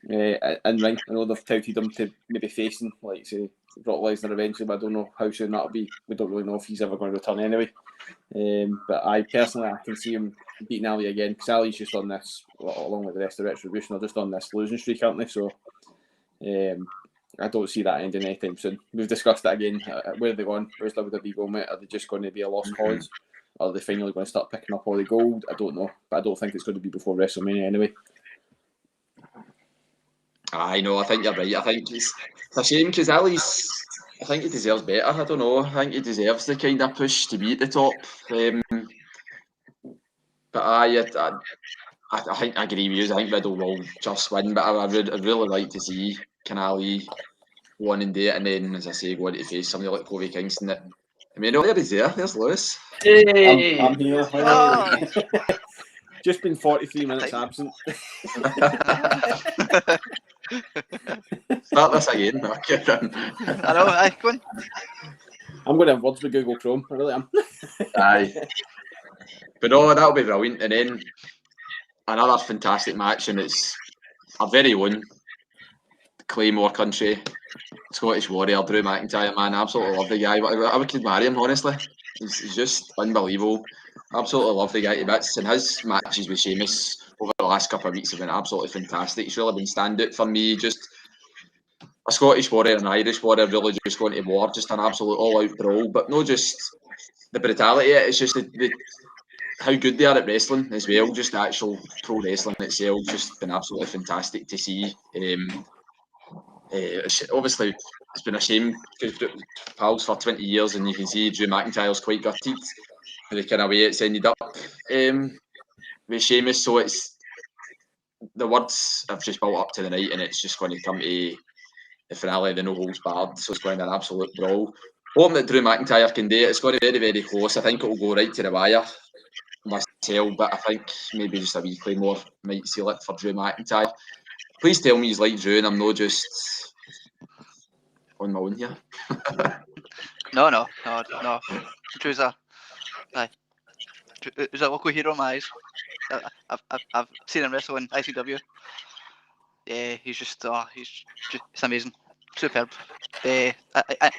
Speaker 2: in ring. I know they've touted him to maybe facing, like say, Brock Lesnar eventually, but I don't know how soon that'll be. We don't really know if he's ever going to return anyway. But I can see him beating Ali again, because Ali's just on this, along with the rest of Retribution, they're just on this losing streak, aren't they? So I don't see that ending anytime soon. We've discussed that again. Where are they going? Where's WWE going? Are they just going to be a lost cause? Are they finally going to start picking up all the gold? I don't know, but I don't think it's going to be before WrestleMania anyway.
Speaker 1: I know, I think you're right. I think it's a shame, because Ali's, I think he deserves better. I don't know. I think he deserves the kind of push to be at the top. But I think I agree with you. I think Riddle will just win, but I'd really like to see Ali one and do it, and then, as I say, go on to face somebody like Kofi Kingston. There he's there. There's Lewis.
Speaker 3: Hey.
Speaker 2: I'm here.
Speaker 4: Oh.
Speaker 2: Just been 43 minutes absent.
Speaker 1: Start this again.
Speaker 4: I know, go on.
Speaker 2: I'm going to have words with Google Chrome. I really am.
Speaker 1: Aye. But no, that'll be brilliant. And then another fantastic match, and it's our very own Claymore country, Scottish Warrior, Drew McIntyre, man. I absolutely love the guy. I could marry him, honestly. He's just unbelievable. Absolutely love the guy to bits. And his matches with Sheamus over the last couple of weeks have been absolutely fantastic. He's really been standout for me. Just a Scottish Warrior and an Irish Warrior really just going to war. Just an absolute all-out brawl. But not just the brutality, it's just how good they are at wrestling as well. Just the actual pro wrestling itself. Just been absolutely fantastic to see. Obviously, it's been a shame because we've pals for 20 years, and you can see Drew McIntyre's quite gutted with the kind of way it's ended up with Sheamus. So it's the words have just built up to the night, and it's just going to come to the finale, the no holds barred. So it's going to be an absolute brawl. Hoping that Drew McIntyre can do it. It's going to be very, very close. I think it will go right to the wire myself, but I think maybe just a wee Claymore might seal it for Drew McIntyre. Please tell me he's like Drew and I'm not just on my own here.
Speaker 4: No. Drew's a local hero in my eyes. I've seen him wrestle in ICW. Yeah, he's amazing, superb. I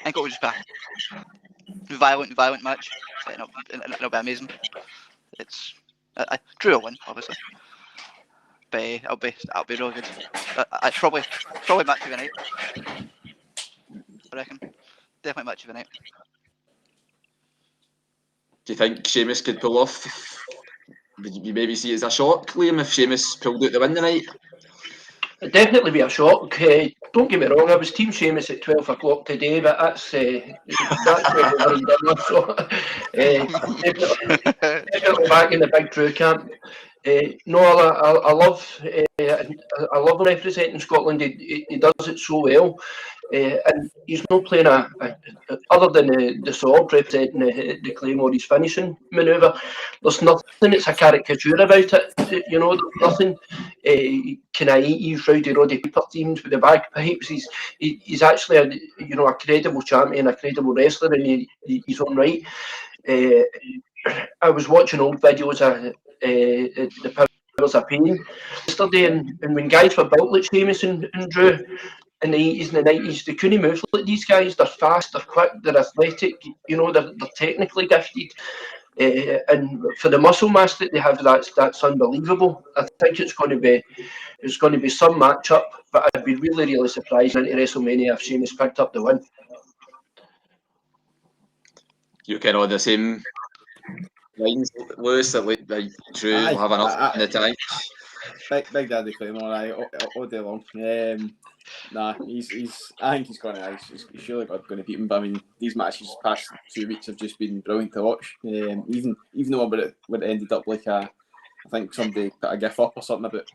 Speaker 4: think it will just be a violent match, and it'll be amazing. Drew will win, obviously, but it'll be really good. It's probably match of the night. I reckon, definitely match of the night.
Speaker 1: Do you think Sheamus could pull off? Would you maybe see it as a shock, Liam, if Sheamus pulled out the win tonight?
Speaker 3: It'd definitely be a shock. Don't get me wrong, I was Team Sheamus at 12 o'clock today, but that's over and done with. So, definitely back in the big Drew camp. No, I love him representing Scotland. He does it so well, and he's not playing other than the sword representing the Claymore, his finishing manoeuvre. There's nothing that's a caricature about it. There's nothing kind of 80s Rowdy Roddy Piper themes with the bagpipes. He's actually a credible champion, a credible wrestler in his own right. I was watching old videos of the Powers of Pain yesterday, and when guys were built like Sheamus and Drew in the 80s and the 90s, they couldn't move like these guys. They're fast, they're quick, they're athletic, they're technically gifted. And for the muscle mass that they have, that's unbelievable. I think it's going to be some matchup, but I'd be really surprised into WrestleMania if Sheamus picked up the win.
Speaker 1: You're kind of on the same lines, Lewis, that like Drew will have enough in the tank.
Speaker 2: Big Daddy Claymore, all day long. I think he's going to. He's surely going to beat him. But I mean, these matches the past 2 weeks have just been brilliant to watch. Even though it ended up like I think somebody put a gif up or something about.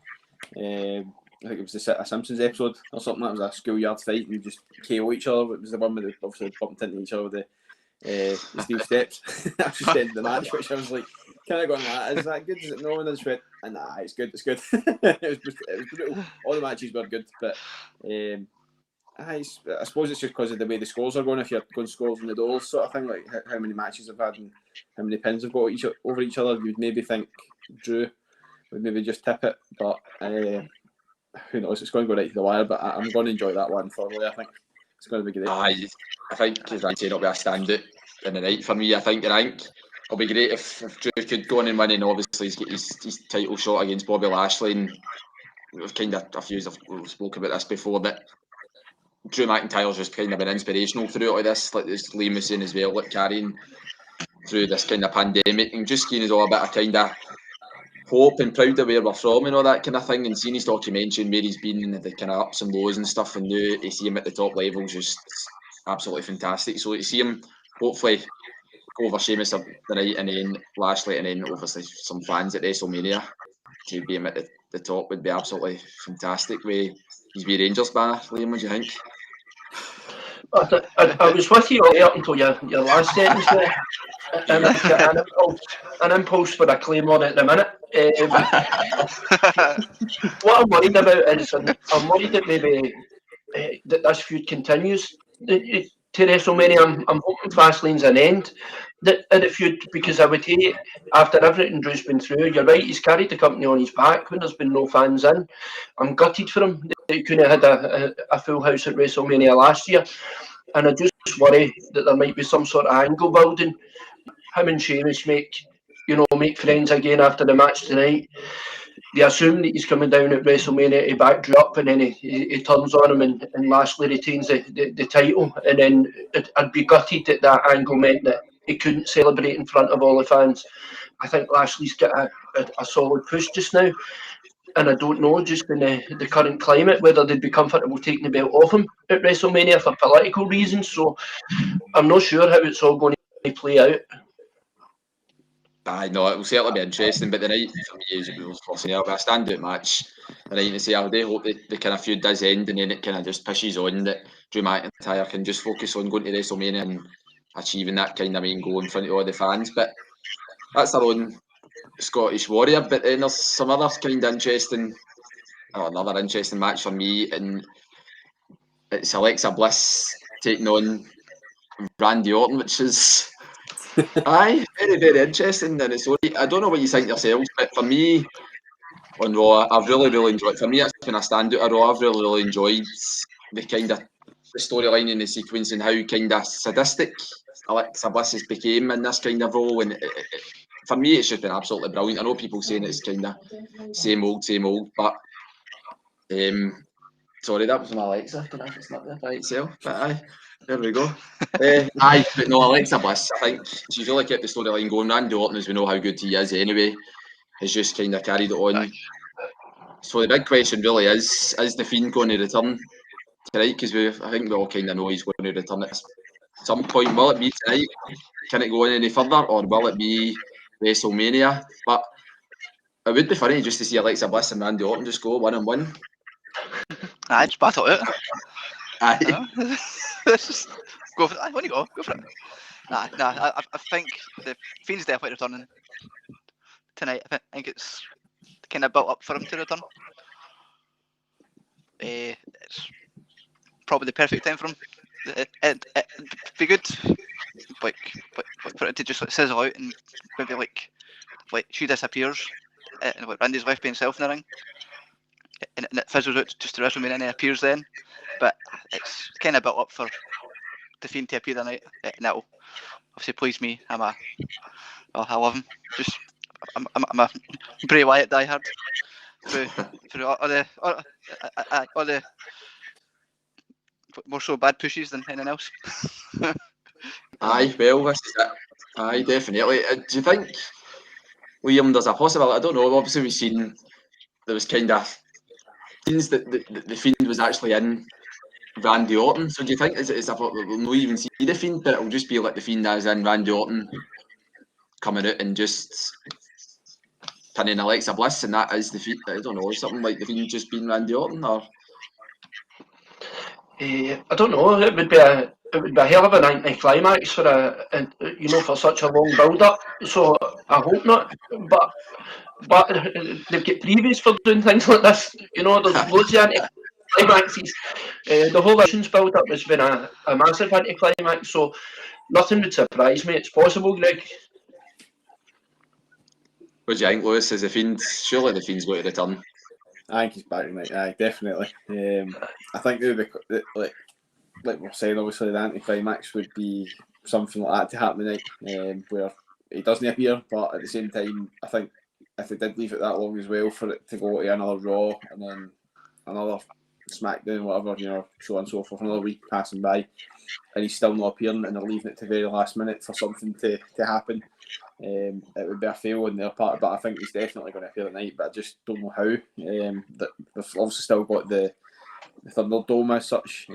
Speaker 2: I think it was a Simpsons episode or something. That was a schoolyard fight and just KO each other. It was the one with obviously bumped into each other with the steel steps. That was just the end of the match, which I was like, kind of going like that. Is that good? Is it no? And I just went, nah, it's good. it was brutal. All the matches were good, but I suppose it's just because of the way the scores are going. If you're going scores in the doors sort of thing, like how many matches I've had and how many pins I've got over each other, you'd maybe think Drew would maybe just tip it, but who knows? It's going to go right to the wire, but I'm going to enjoy that one thoroughly. I think it's going to be great.
Speaker 1: I think, as I say, it'll be a standout in the night for me. I think it'll be great if Drew could go on and win, and obviously he's got his title shot against Bobby Lashley. And we've kind of we've spoke about this before, that Drew McIntyre's just kind of been inspirational throughout all this, like as Liam was saying as well, like carrying through this kind of pandemic and just giving us all a bit of kind of hope and proud of where we're from and all that kind of thing, and seeing his documentary and where he's been and the kind of ups and lows and stuff, and now to see him at the top level is just absolutely fantastic. So to see him hopefully go over Sheamus tonight and then Lashley and then obviously some fans at WrestleMania to be him at the top would be absolutely fantastic. With his wee Rangers banner, Liam, what do you think?
Speaker 3: I was with you all up until your last sentence there. An impulse for a Claymore at the minute. What I'm worried about is I'm worried that maybe that this feud continues to WrestleMania. I'm hoping Fastlane's an end of the feud, because I would hate, after everything Drew's been through, you're right, he's carried the company on his back when there's been no fans in. I'm gutted for him that he couldn't have had a full house at WrestleMania last year. And I just worry that there might be some sort of angle building. Him and Sheamus make friends again after the match tonight. They assume that he's coming down at WrestleMania to back Drew up, and then he turns on him and Lashley retains the title. And then I'd be gutted that angle meant that he couldn't celebrate in front of all the fans. I think Lashley's got a solid push just now. And I don't know, just in the current climate, whether they'd be comfortable taking the belt off him at WrestleMania for political reasons. So I'm not sure how it's all going to play out.
Speaker 1: I know it will certainly be interesting, but the night for me is it'll be a standout match. And I say I do hope that the kind of feud does end, and then it kind of just pushes on that Drew McIntyre can just focus on going to WrestleMania and achieving that kind of main goal in front of all the fans. But that's their own Scottish Warrior. But then there's some other kind of another interesting match for me, and it's Alexa Bliss taking on Randy Orton, which is aye, very, very interesting. And it's only, I don't know what you think yourselves, but for me on Raw, I've really, really enjoyed. For me, it's been a standout of Raw. I've really, really enjoyed the kind of the storyline and the sequence and how kind of sadistic Alexa Bliss has became in this kind of role. And for me, it's just been absolutely brilliant. I know people saying it's kind of same old, but sorry, that was my Alexa. Can I just not there by itself? But aye, there we go. Aye, but no, Alexa Bliss, I think she's really kept the storyline going. Randy Orton, as we know how good he is anyway, has just kind of carried it on. So the big question really is the Fiend going to return tonight? Because I think we all kind of know he's going to return at some point. Will it be tonight? Can it go any further, or will it be WrestleMania? But it would be funny just to see Alexa Bliss and Randy Orton just go 1-1.
Speaker 4: Aye, just battle it.
Speaker 1: Aye.
Speaker 4: Let's just go for it. Aye, when you go for it. Nah, I think the Fiend's definitely returning tonight. I think it's kind of built up for him to return. It's probably the perfect time for him. It'd be good, like for it to just like sizzle out and maybe like she disappears and like Randy's left by himself in the ring, and it fizzles out just to WrestleMania and he appears then. But it's kind of built up for the Fiend to appear tonight, and that'll obviously please me. I love him. I'm a Bray Wyatt diehard through all the more so bad pushes than anything else.
Speaker 1: Aye, well, this is it. Aye, definitely. Do you think, Liam, there's a possibility? I don't know. Obviously, we've seen there was kind of scenes that the Fiend was actually in Randy Orton. So do you think it's we'll not even see the Fiend, but it'll just be like the Fiend as in Randy Orton coming out and just pinning Alexa Bliss, and that is the Fiend? I don't know, something like the Fiend just being Randy Orton, or
Speaker 3: I don't know. It would be a hell of an anticlimax for for such a long build up. So I hope not. But they've got previous for doing things like this. There's loads of anticlimaxes. The whole Ocean's build up has been a massive anticlimax. So nothing would surprise me. It's possible, Greg.
Speaker 1: what do you think, Lewis? Is the Fiend? Surely the Fiend's going to return.
Speaker 2: I think he's back tonight. Aye, definitely. I think it would be like we're saying. Obviously, the anticlimax would be something like that to happen tonight, where he doesn't appear. But at the same time, I think if they did leave it that long as well, for it to go to another Raw and then another SmackDown, whatever, so on and so forth, another week passing by, and he's still not appearing, and they're leaving it to the very last minute for something to happen. It would be a fail on their part, but I think he's definitely going to appear tonight. But I just don't know how. They've also still got the Thunderdome as such. I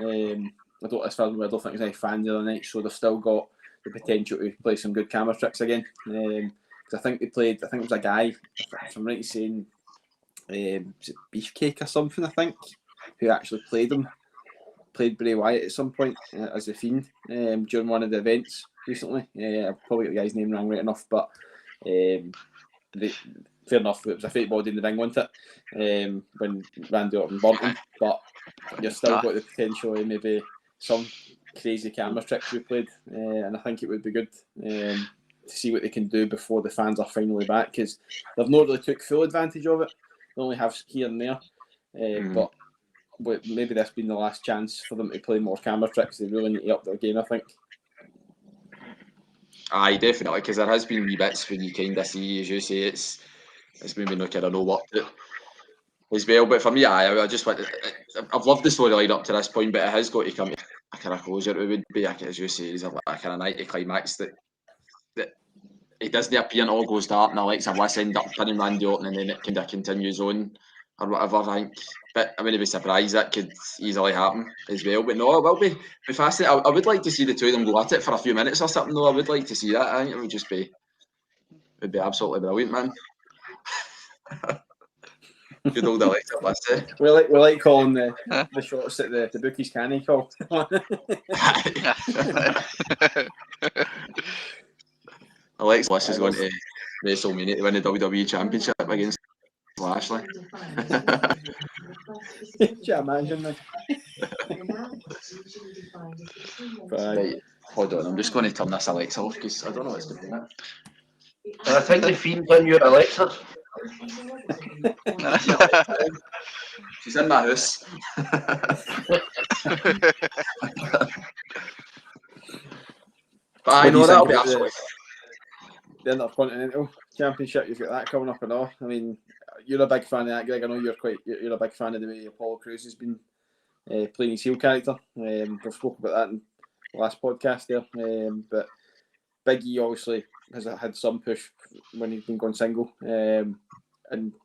Speaker 2: don't think there's any fans the other night, so they've still got the potential to play some good camera tricks again. Because I think they played. I think it was a guy, if I'm right in saying, was it Beefcake or something? I think who actually played Bray Wyatt at some point as the Fiend during one of the events recently. I've probably got the guy's name wrong right enough, but fair enough, it was a fake body in the ring, wasn't it? When Randy Orton burnt him, but you've still got the potential of maybe some crazy camera tricks we played, and I think it would be good to see what they can do before the fans are finally back, because they've not really took full advantage of it. They only have here and there, but maybe this being the last chance for them to play more camera tricks. They really need to up their game, I think.
Speaker 1: Aye, definitely, because there has been wee bits when you kind of see, as you say, it's maybe not kind of know what to as well. But for me, I just want. I've loved the storyline up to this point, but it has got to come to a kind of closure. It would be, as you say, is a kind of anticlimax that it doesn't appear and all goes dark, and Alexa Bliss end up pinning Randy Orton, and then it kind of continues on or whatever. I think, but I wouldn't be surprised. That could easily happen as well. But no, it will be fascinating. I would like to see the two of them go at it for a few minutes or something. Though I would like to see that. I think it would be absolutely brilliant, man. Good old Alexa Bliss.
Speaker 2: We like calling the shots that the bookies can't call.
Speaker 1: Alexa Bliss is going to WrestleMania to win the WWE Championship against Lashley.
Speaker 2: Can you imagine that?
Speaker 1: Right. Hold on, I'm just going to turn this Alexa off because I don't know what's going on.
Speaker 3: I think the Fiend's in your Alexa.
Speaker 1: She's in my house. But I know that'll be absolutely.
Speaker 2: The Intercontinental Championship, you've got that coming up and all. I mean, you're a big fan of that, Greg. I know you're a big fan of the way Apollo Crews has been playing his heel character. We've spoken about that in the last podcast there. But Big E obviously has had some push when he's been going single, and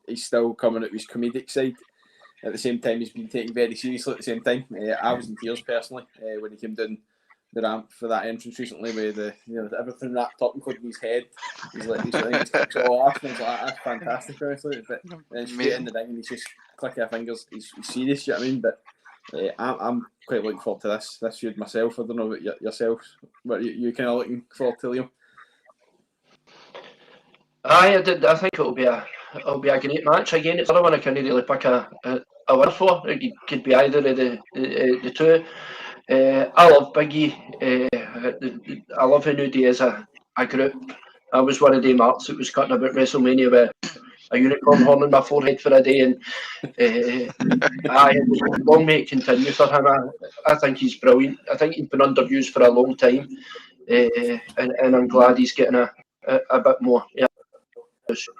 Speaker 2: he's still coming at his comedic side. At the same time, he's been taken very seriously at the same time. I was in tears personally when he came down the ramp for that entrance recently, with everything wrapped up, including his head. He's all off, and it's like, that's fantastic, honestly. But then straight in the ring, and he's just clicking our fingers. He's serious, you know what I mean? But I'm quite looking forward to this feud myself. I don't know about yourselves, but you kind of looking forward to, Liam?
Speaker 3: I think it'll be a great match. Again, it's another one I can't really pick a winner for. It could be either of the two. I love Big E. I love who New Day as a group. I was one of the marks that was cutting about WrestleMania with a unicorn horn in my forehead for a day, and long may it continue for him. I think he's brilliant. I think he's been underused for a long time, and I'm glad he's getting a bit more. Yeah.
Speaker 2: It'll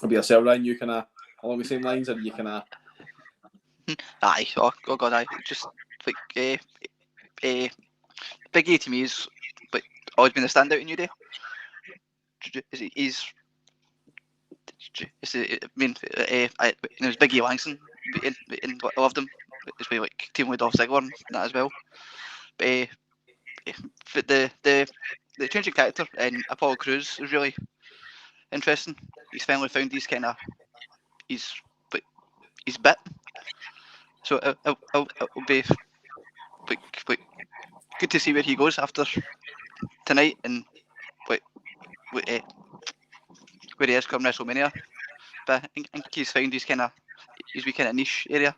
Speaker 2: be yourself, Ryan. You along the same lines, or you
Speaker 4: Aye, oh god, aye. Just like Big E to me is like always been a standout in New Day. He's I mean, it was Big E Langston, and I loved him. It's way like team with Dolph Ziggler and that as well. But the change of character in Apollo Crews is really interesting. He's finally found his kind of his bit. So it'll be like good to see where he goes after tonight, and where he is come WrestleMania. But I think he's found his wee kind of niche area.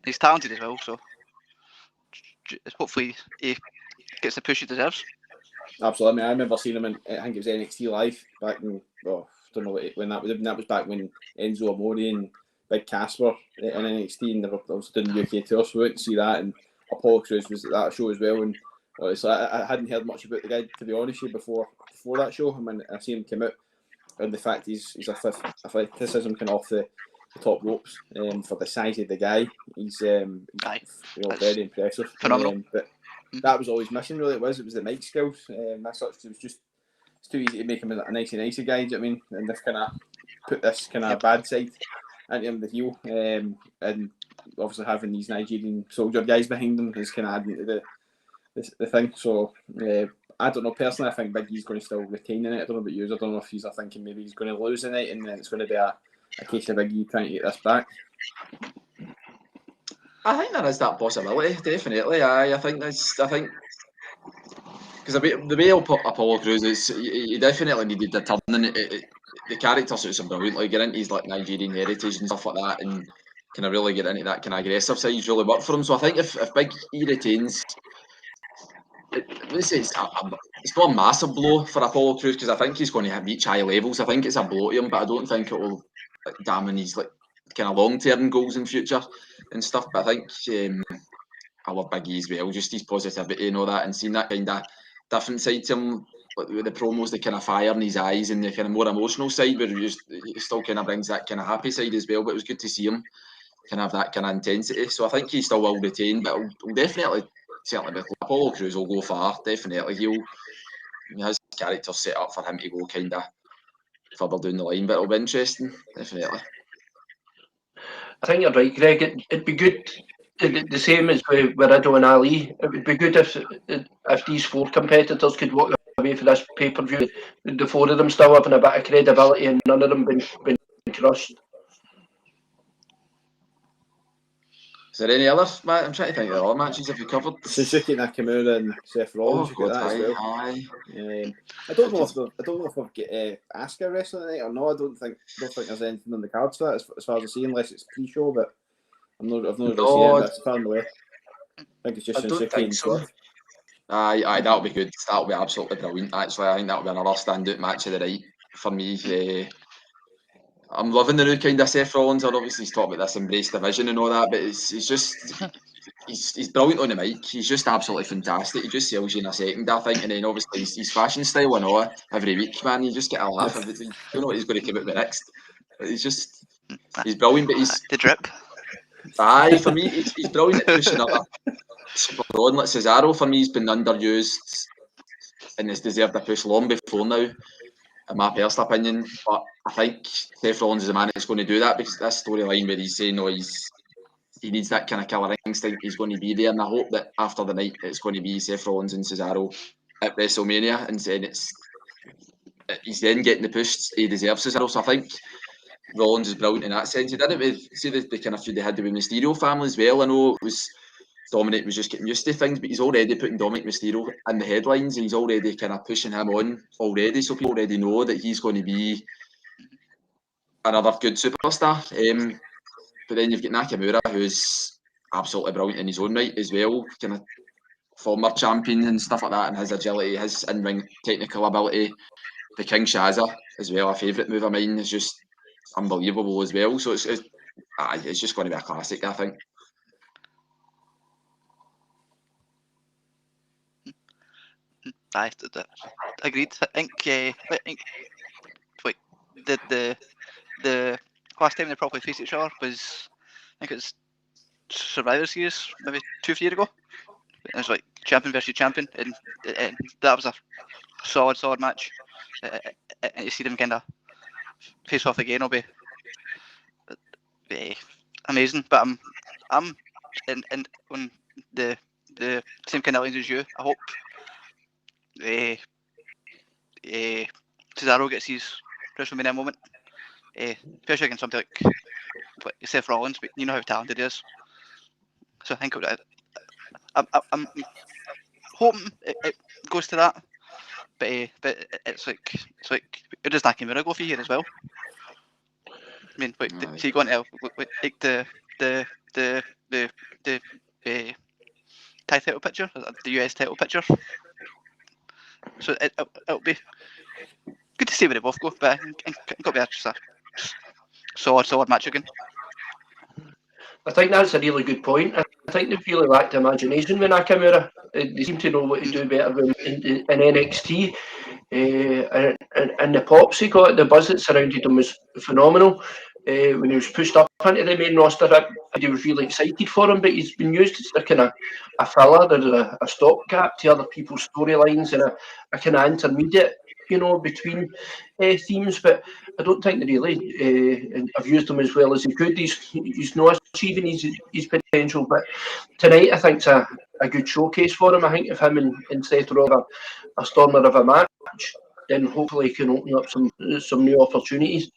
Speaker 4: He's talented as well, so hopefully he gets the push he deserves.
Speaker 2: Absolutely. I mean, I remember seeing him in, I think it was NXT Live back in, I don't know when that was. That was back when Enzo Amore and Big Cass were in NXT, and they were also doing the UK tour, so we went to see that, and Apollo Crews was at that show as well. And so I hadn't heard much about the guy, to be honest with you, before that show. I mean, I seen him come out, and the fact he's athleticism kind of off the top ropes for the size of the guy. He's very impressive.
Speaker 4: Phenomenal.
Speaker 2: But that was always missing, really. It was the mic skills. That's such. It was just, it's too easy to make him a nicey guy. Do you know what I mean? And they've kind of put this kind of bad side into him, the heel, and obviously having these Nigerian soldier guys behind him is kind of adding to the thing. So I don't know. Personally, I think Big E's going to still retain in it. I don't know about you. I don't know if he's thinking maybe he's going to lose the night, and then it's going to be a case of Big E trying to get this back.
Speaker 1: I think there is that possibility, definitely. I think because the way Apollo Crews is, he definitely needed the turn, and the character suits him brilliantly. Get into his like Nigerian heritage and stuff like that, and kind of really get into that kind of aggressive side. He's really worked for him. So I think if Big E retains, it's not a massive blow for Apollo Crews, because I think he's going to reach high levels. I think it's a blow to him, but I don't think it will damage his kind of long-term goals in future and stuff. But I think I love Big E as well, just his positivity and all that, and seeing that kind of different side to him, with the promos, the kind of fire in his eyes, and the kind of more emotional side, where he still kind of brings that kind of happy side as well. But it was good to see him kind of have that kind of intensity. So I think he still will retain, but he'll definitely, certainly with Apollo Crews, will go far. Definitely, his character's set up for him to go kind of further down the line, but it'll be interesting, definitely.
Speaker 3: I think you're right, Greg. It'd be good, the same as with Riddle and Ali. It would be good if these four competitors could walk away for this pay-per-view, the four of them still having a bit of credibility and none of them been crushed.
Speaker 1: Is there any other match? I'm trying to think of the other matches have we covered.
Speaker 2: Suzuki Nakamura and Seth Rollins.
Speaker 1: Oh,
Speaker 2: that as well. I don't know if we've got Asuka wrestling tonight or no. I don't think there's anything on the cards for that as far as I see, unless it's pre-show. But I've not really seen it. That's far away. I think it's just
Speaker 1: I don't
Speaker 2: Shinsuke
Speaker 1: think
Speaker 2: and
Speaker 1: so.
Speaker 2: Swerve.
Speaker 1: Aye, that'll be good. That'll be absolutely brilliant. Actually, I think that'll be another standout match of the night for me. I'm loving the new kind of Seth Rollins. And obviously, he's talking about this embrace division and all that, but he's just he's brilliant on the mic. He's just absolutely fantastic. He just sells you in a second, I think. And then obviously his fashion style and all every week, man. You just get a laugh. You don't know what he's going to come out with next. But he's brilliant. But
Speaker 4: The drip.
Speaker 1: for me, he's brilliant at pushing other spot on. Like Cesaro, for me, he's been underused and has deserved a push long before now, in my personal opinion. But I think Seth Rollins is the man that's going to do that, because this storyline where he's saying, he needs that kind of killer instinct, he's going to be there. And I hope that after the night, it's going to be Seth Rollins and Cesaro at WrestleMania, and saying he's then getting the push he deserves, Cesaro. So I think Rollins is brilliant in that sense. He did it with, see, the kind of feud they had with Mysterio family as well. I know it was Dominic was just getting used to things, but he's already putting Dominic Mysterio in the headlines, and he's already kind of pushing him on already, so people already know that he's going to be another good superstar. But then you've got Nakamura, who's absolutely brilliant in his own right as well, kind of former champion and stuff like that, and his agility, his in-ring technical ability. The King Shaza as well, a favourite move of mine, is just unbelievable as well. So it's just going to be a classic, I think.
Speaker 4: Aye, agreed. I think wait, the last time they properly faced each other was, I think it was Survivor Series, maybe 2-3 years ago. It was like champion versus champion, and that was a solid match. And you see them kind of face off again, will be amazing. But I'm in on the same kind of lines as you. I hope Cesaro gets his WrestleMania moment, especially against something like Seth Rollins. But you know how talented he is. So I think I'm hoping it goes to that. But it's like where does Nakamura go for here as well? I mean, is he going to like the Thai title picture, the US title picture? So it'll be good to see where they both go, but I think it'll be just a solid match again.
Speaker 3: I think that's a really good point. I think they've really lacked imagination with Nakamura. They seem to know what to do better in NXT. And the pops he got, the buzz that surrounded him was phenomenal. When he was pushed up into the main roster, I was really excited for him, but he's been used as a kind of a filler or a stopgap to other people's storylines, and a kind of intermediate, between themes. But I don't think they really have used him as well as he could. He's not achieving his potential, but tonight I think it's a good showcase for him. I think if him and Seth Rollins a stormer of a match, then hopefully he can open up some new opportunities.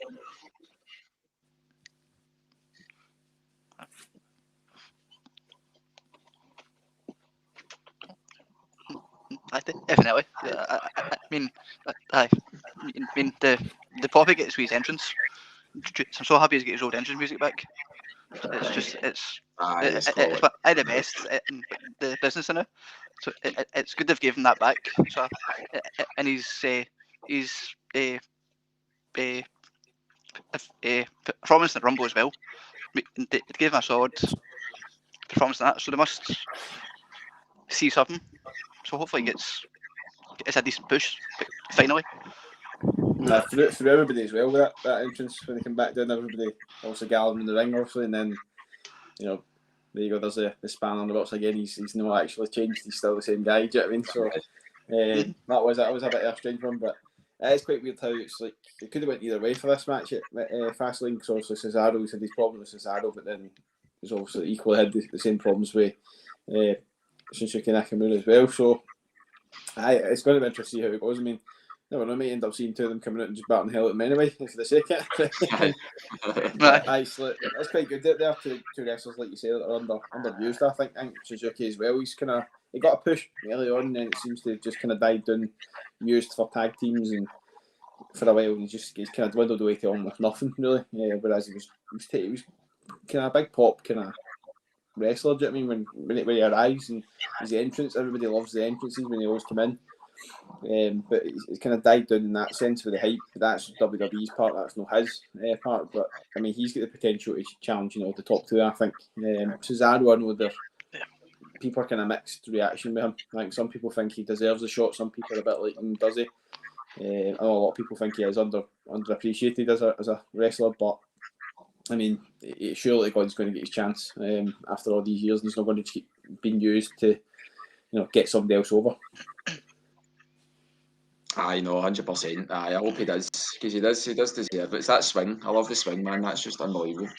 Speaker 4: Definitely. I mean, the pop he gets with his entrance. I'm so happy he's got his old entrance music back. It's just it's the best in the business now. So it's good they've given that back. So and his performance in the Rumble as well. They gave him a solid performance in that. So they must see something. So hopefully it's a decent push finally.
Speaker 2: For everybody as well, with that entrance when they come back down, everybody obviously gathered in the ring, obviously, and then there you go. There's the span on the box again. He's not actually changed. He's still the same guy. Do you know what I mean? So that was a bit of a strange one, but it's quite weird how it's like it could have went either way for this match at Fastlane, because obviously Cesaro had these problems with Cesaro, but then he's obviously equally had the same problems with Shinsuke Nakamura as well. So it's going to be interesting to see how it goes. I mean, no, we might end up seeing two of them coming out and just batting hell at them anyway, for the sake of it. That's quite good. There are two wrestlers, like you say, that are underused. I think Suzuki as well. He got a push early on, and then it seems to have just kind of died down, used for tag teams, and for a while he's kind of dwindled away to almost nothing really. Whereas he was kind of a big pop kind of wrestler. Do you know what I mean? When he arrives and his entrance, everybody loves the entrances when he always come in. But it's kind of died down in that sense with the hype. That's WWE's part. That's not his part. But I mean, he's got the potential to challenge, the top two. I think Cesaro. I know people are kind of mixed reaction with him. I think some people think he deserves a shot. Some people are a bit like, does he? I know a lot of people think he is underappreciated as a wrestler, but I mean, surely God's going to get his chance after all these years, and he's not going to keep being used to, get somebody else over.
Speaker 1: I know, 100%. I hope he does, because he does deserve it. It's that swing. I love the swing, man. That's just unbelievable.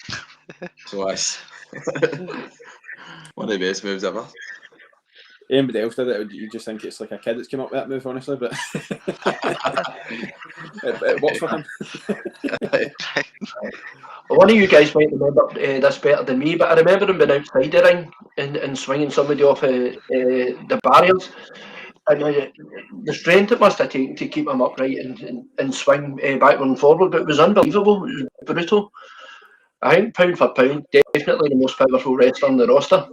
Speaker 1: So it's one of the best moves ever.
Speaker 2: Anybody else did it, you just think it's like a kid that's come up with that move, honestly, but it works for him.
Speaker 3: Well, one of you guys might remember this better than me, but I remember him being outside the ring and swinging somebody off the barriers. And the strength it must have taken to keep him upright and swing backward and forward, but it was unbelievable. It was brutal. I think pound for pound, definitely the most powerful wrestler on the roster.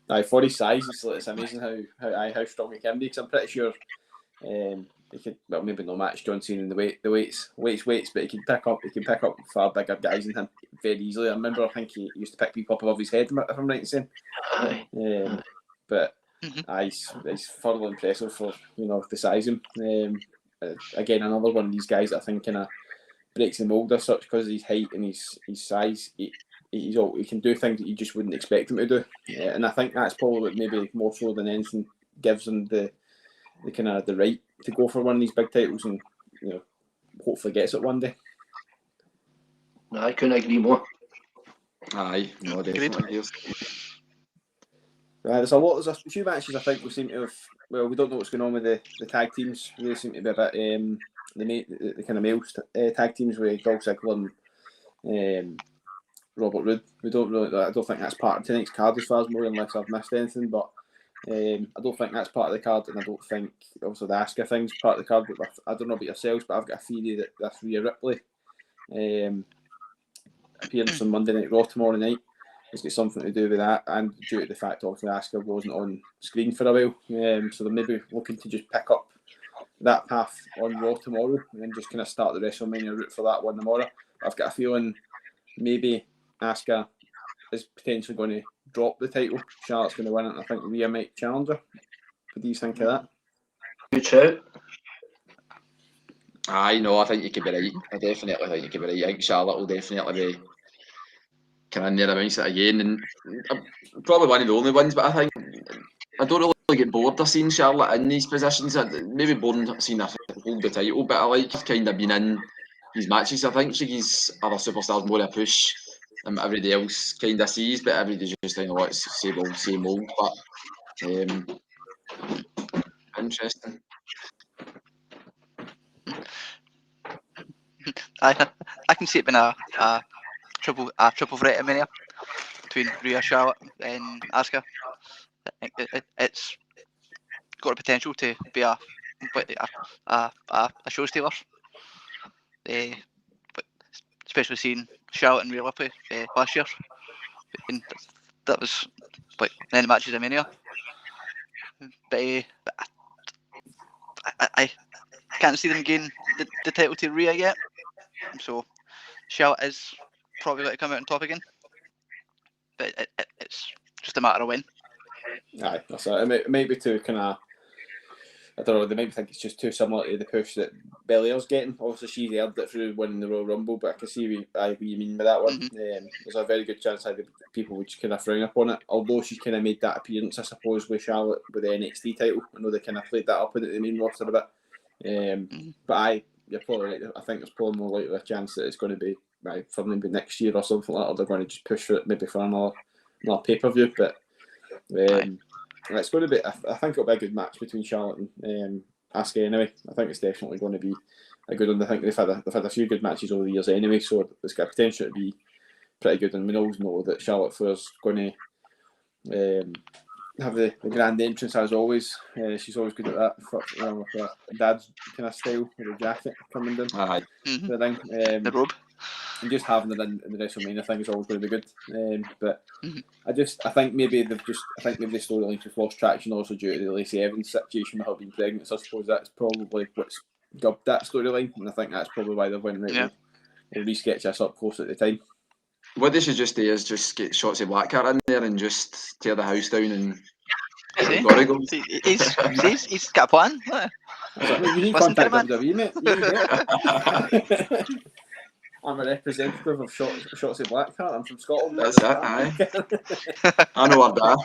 Speaker 2: Aye, for his size, it's amazing how strong he can be. Because I'm pretty sure he could, well, maybe no match John Cena in the weights, but he can pick up far bigger guys than him very easily. I think he used to pick people up above his head, if I'm right in saying. But he's thoroughly impressive for the size of him. Again, another one of these guys that I think kind of breaks the mould as such because of his height and his size. He can do things that you just wouldn't expect him to do, and I think that's probably what maybe more so than anything gives him the kind of the right to go for one of these big titles and hopefully gets it one day.
Speaker 3: No, I couldn't agree more.
Speaker 1: Aye, no, definitely.
Speaker 2: There's a few matches I think we seem to have. Well, we don't know what's going on with the tag teams. They seem to be a bit the kind of male tag teams with Dolph Ziggler and Robert Roode. I don't think that's part of tonight's card as far as more, unless I've missed anything. But I don't think that's part of the card, and I don't think obviously the Asuka thing's part of the card. But I don't know about yourselves, but I've got a theory that this Rhea Ripley appearance on Monday Night Raw tomorrow night has got something to do with that, and due to the fact obviously Asuka wasn't on screen for a while, so they're maybe looking to just pick up that path on Raw tomorrow and then just kind of start the WrestleMania route for that one tomorrow. I've got a feeling maybe Asuka is potentially going to drop the title. Charlotte's going to win it, and I think Rhea might challenge her. What do you think of that?
Speaker 3: Good shout.
Speaker 1: I think you could be right. I definitely think you could be right. I think Charlotte will definitely be kind of near amongst it again, and probably one of the only ones. But I think I don't really get bored of seeing Charlotte in these positions. Maybe boring seeing her hold the title, but I like kind of being in these matches. I think she gives other superstars more of a push than everybody else kind of sees, but everybody's just thinking, it's same old. But interesting.
Speaker 4: I can see it being a triple threat at Mania between Rhea, Charlotte, and Asuka. It's got the potential to be a show stealer. But especially seeing Charlotte and Rhea Ripley last year, and that was like many matches at Mania. But I can't see them getting the title to Rhea yet. So Charlotte is probably going to come out on top again. But it's just a matter of when.
Speaker 2: Aye, that's it. It might be too kind of, I don't know, they might think it's just too similar to the push that Belair's getting. Obviously, she's earned it through winning the Royal Rumble, but I can see what you mean by that one. There's a very good chance that people would kind of frown upon it, although she's kind of made that appearance, I suppose, with Charlotte with the NXT title. I know they kind of played that up in the main roster a bit. But you're probably right. I think there's probably more likely a chance that it's going to be for maybe next year or something like that, or they're going to just push for it maybe for another pay-per-view. But it's going to be, I think it'll be a good match between Charlotte and Asuka anyway. I think it's definitely going to be a good one. I think they've had a few good matches over the years anyway, so it's got potential to be pretty good. And we always know that Charlotte Flair's going to have the grand entrance as always. She's always good at that. With her dad's kind of style with the jacket coming down.
Speaker 1: Aye.
Speaker 2: The ring.
Speaker 4: The robe.
Speaker 2: and just having it in the WrestleMania thing is always going to be good. But I think maybe the storyline have lost traction also due to the Lacey Evans situation with her being pregnant. So I suppose that's probably what's gubbed that storyline, and I think that's probably why they went right. We'll resketch this up close at the time.
Speaker 1: What they should just do is just get Shotzi Blackheart in there and just tear the house down and gotta go.
Speaker 4: He's got a plan.
Speaker 2: You need to
Speaker 4: Listen to
Speaker 2: contact
Speaker 4: the
Speaker 2: WWE, mate. I'm a representative of Shotzi Blackheart. I'm from Scotland.
Speaker 1: That's it, aye. I know what that.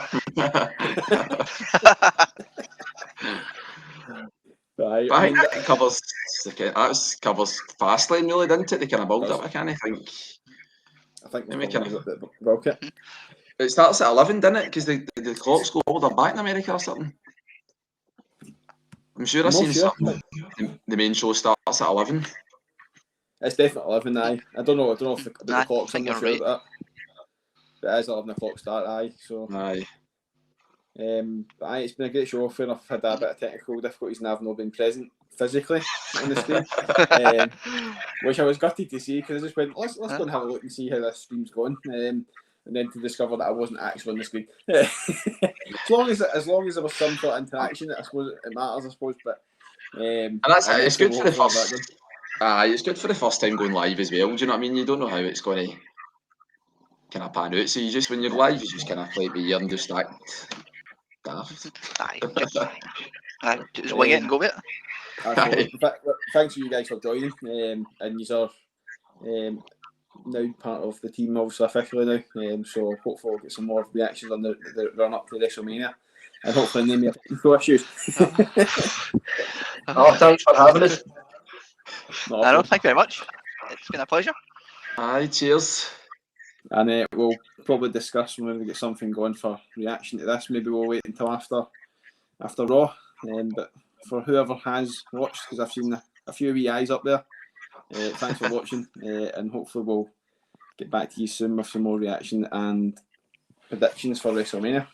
Speaker 2: Right,
Speaker 1: I think that covers Fastlane, really, didn't it? They kind of build up. I think
Speaker 2: we covered a bit about it.
Speaker 1: It starts at 11, doesn't it? Because the clocks go all the way back in America or something. I'm sure I've seen something. The main show starts at 11.
Speaker 2: It's definitely 11. Aye, I don't know if the clocks. I'm not sure
Speaker 4: right.
Speaker 2: about that. But it is 11 o'clock start. Aye, so
Speaker 1: aye.
Speaker 2: It's been a great show. Fair enough, I've had a bit of technical difficulties and I've not been present physically on the screen, which I was gutted to see because I just went, let's go and have a look and see how this stream's going, and then to discover that I wasn't actually on the screen. as long as there was some sort of interaction, I suppose it matters. I suppose, but
Speaker 1: and that's it's good for the first. It's good for the first time going live as well. Do you know what I mean? You don't know how it's going to kind of pan out, so you just when you're live, you just kind of play it by ear and just act daft.
Speaker 4: Just wing it and go with
Speaker 2: it. Thanks to you guys for joining, and you are now part of the team, obviously officially now. So hopefully we'll get some more reactions on the run up to WrestleMania, and hopefully name your technical issues.
Speaker 3: Thanks for having us.
Speaker 2: No,
Speaker 4: thank you very much. It's been a pleasure.
Speaker 1: Aye, cheers.
Speaker 2: And we'll probably discuss when we get something going for reaction to this. Maybe we'll wait until after Raw. But for whoever has watched, because I've seen a few wee eyes up there, thanks for watching, and hopefully we'll get back to you soon with some more reaction and predictions for WrestleMania.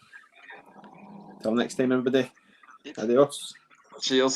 Speaker 2: Till next time, everybody. Adios.
Speaker 1: Cheers.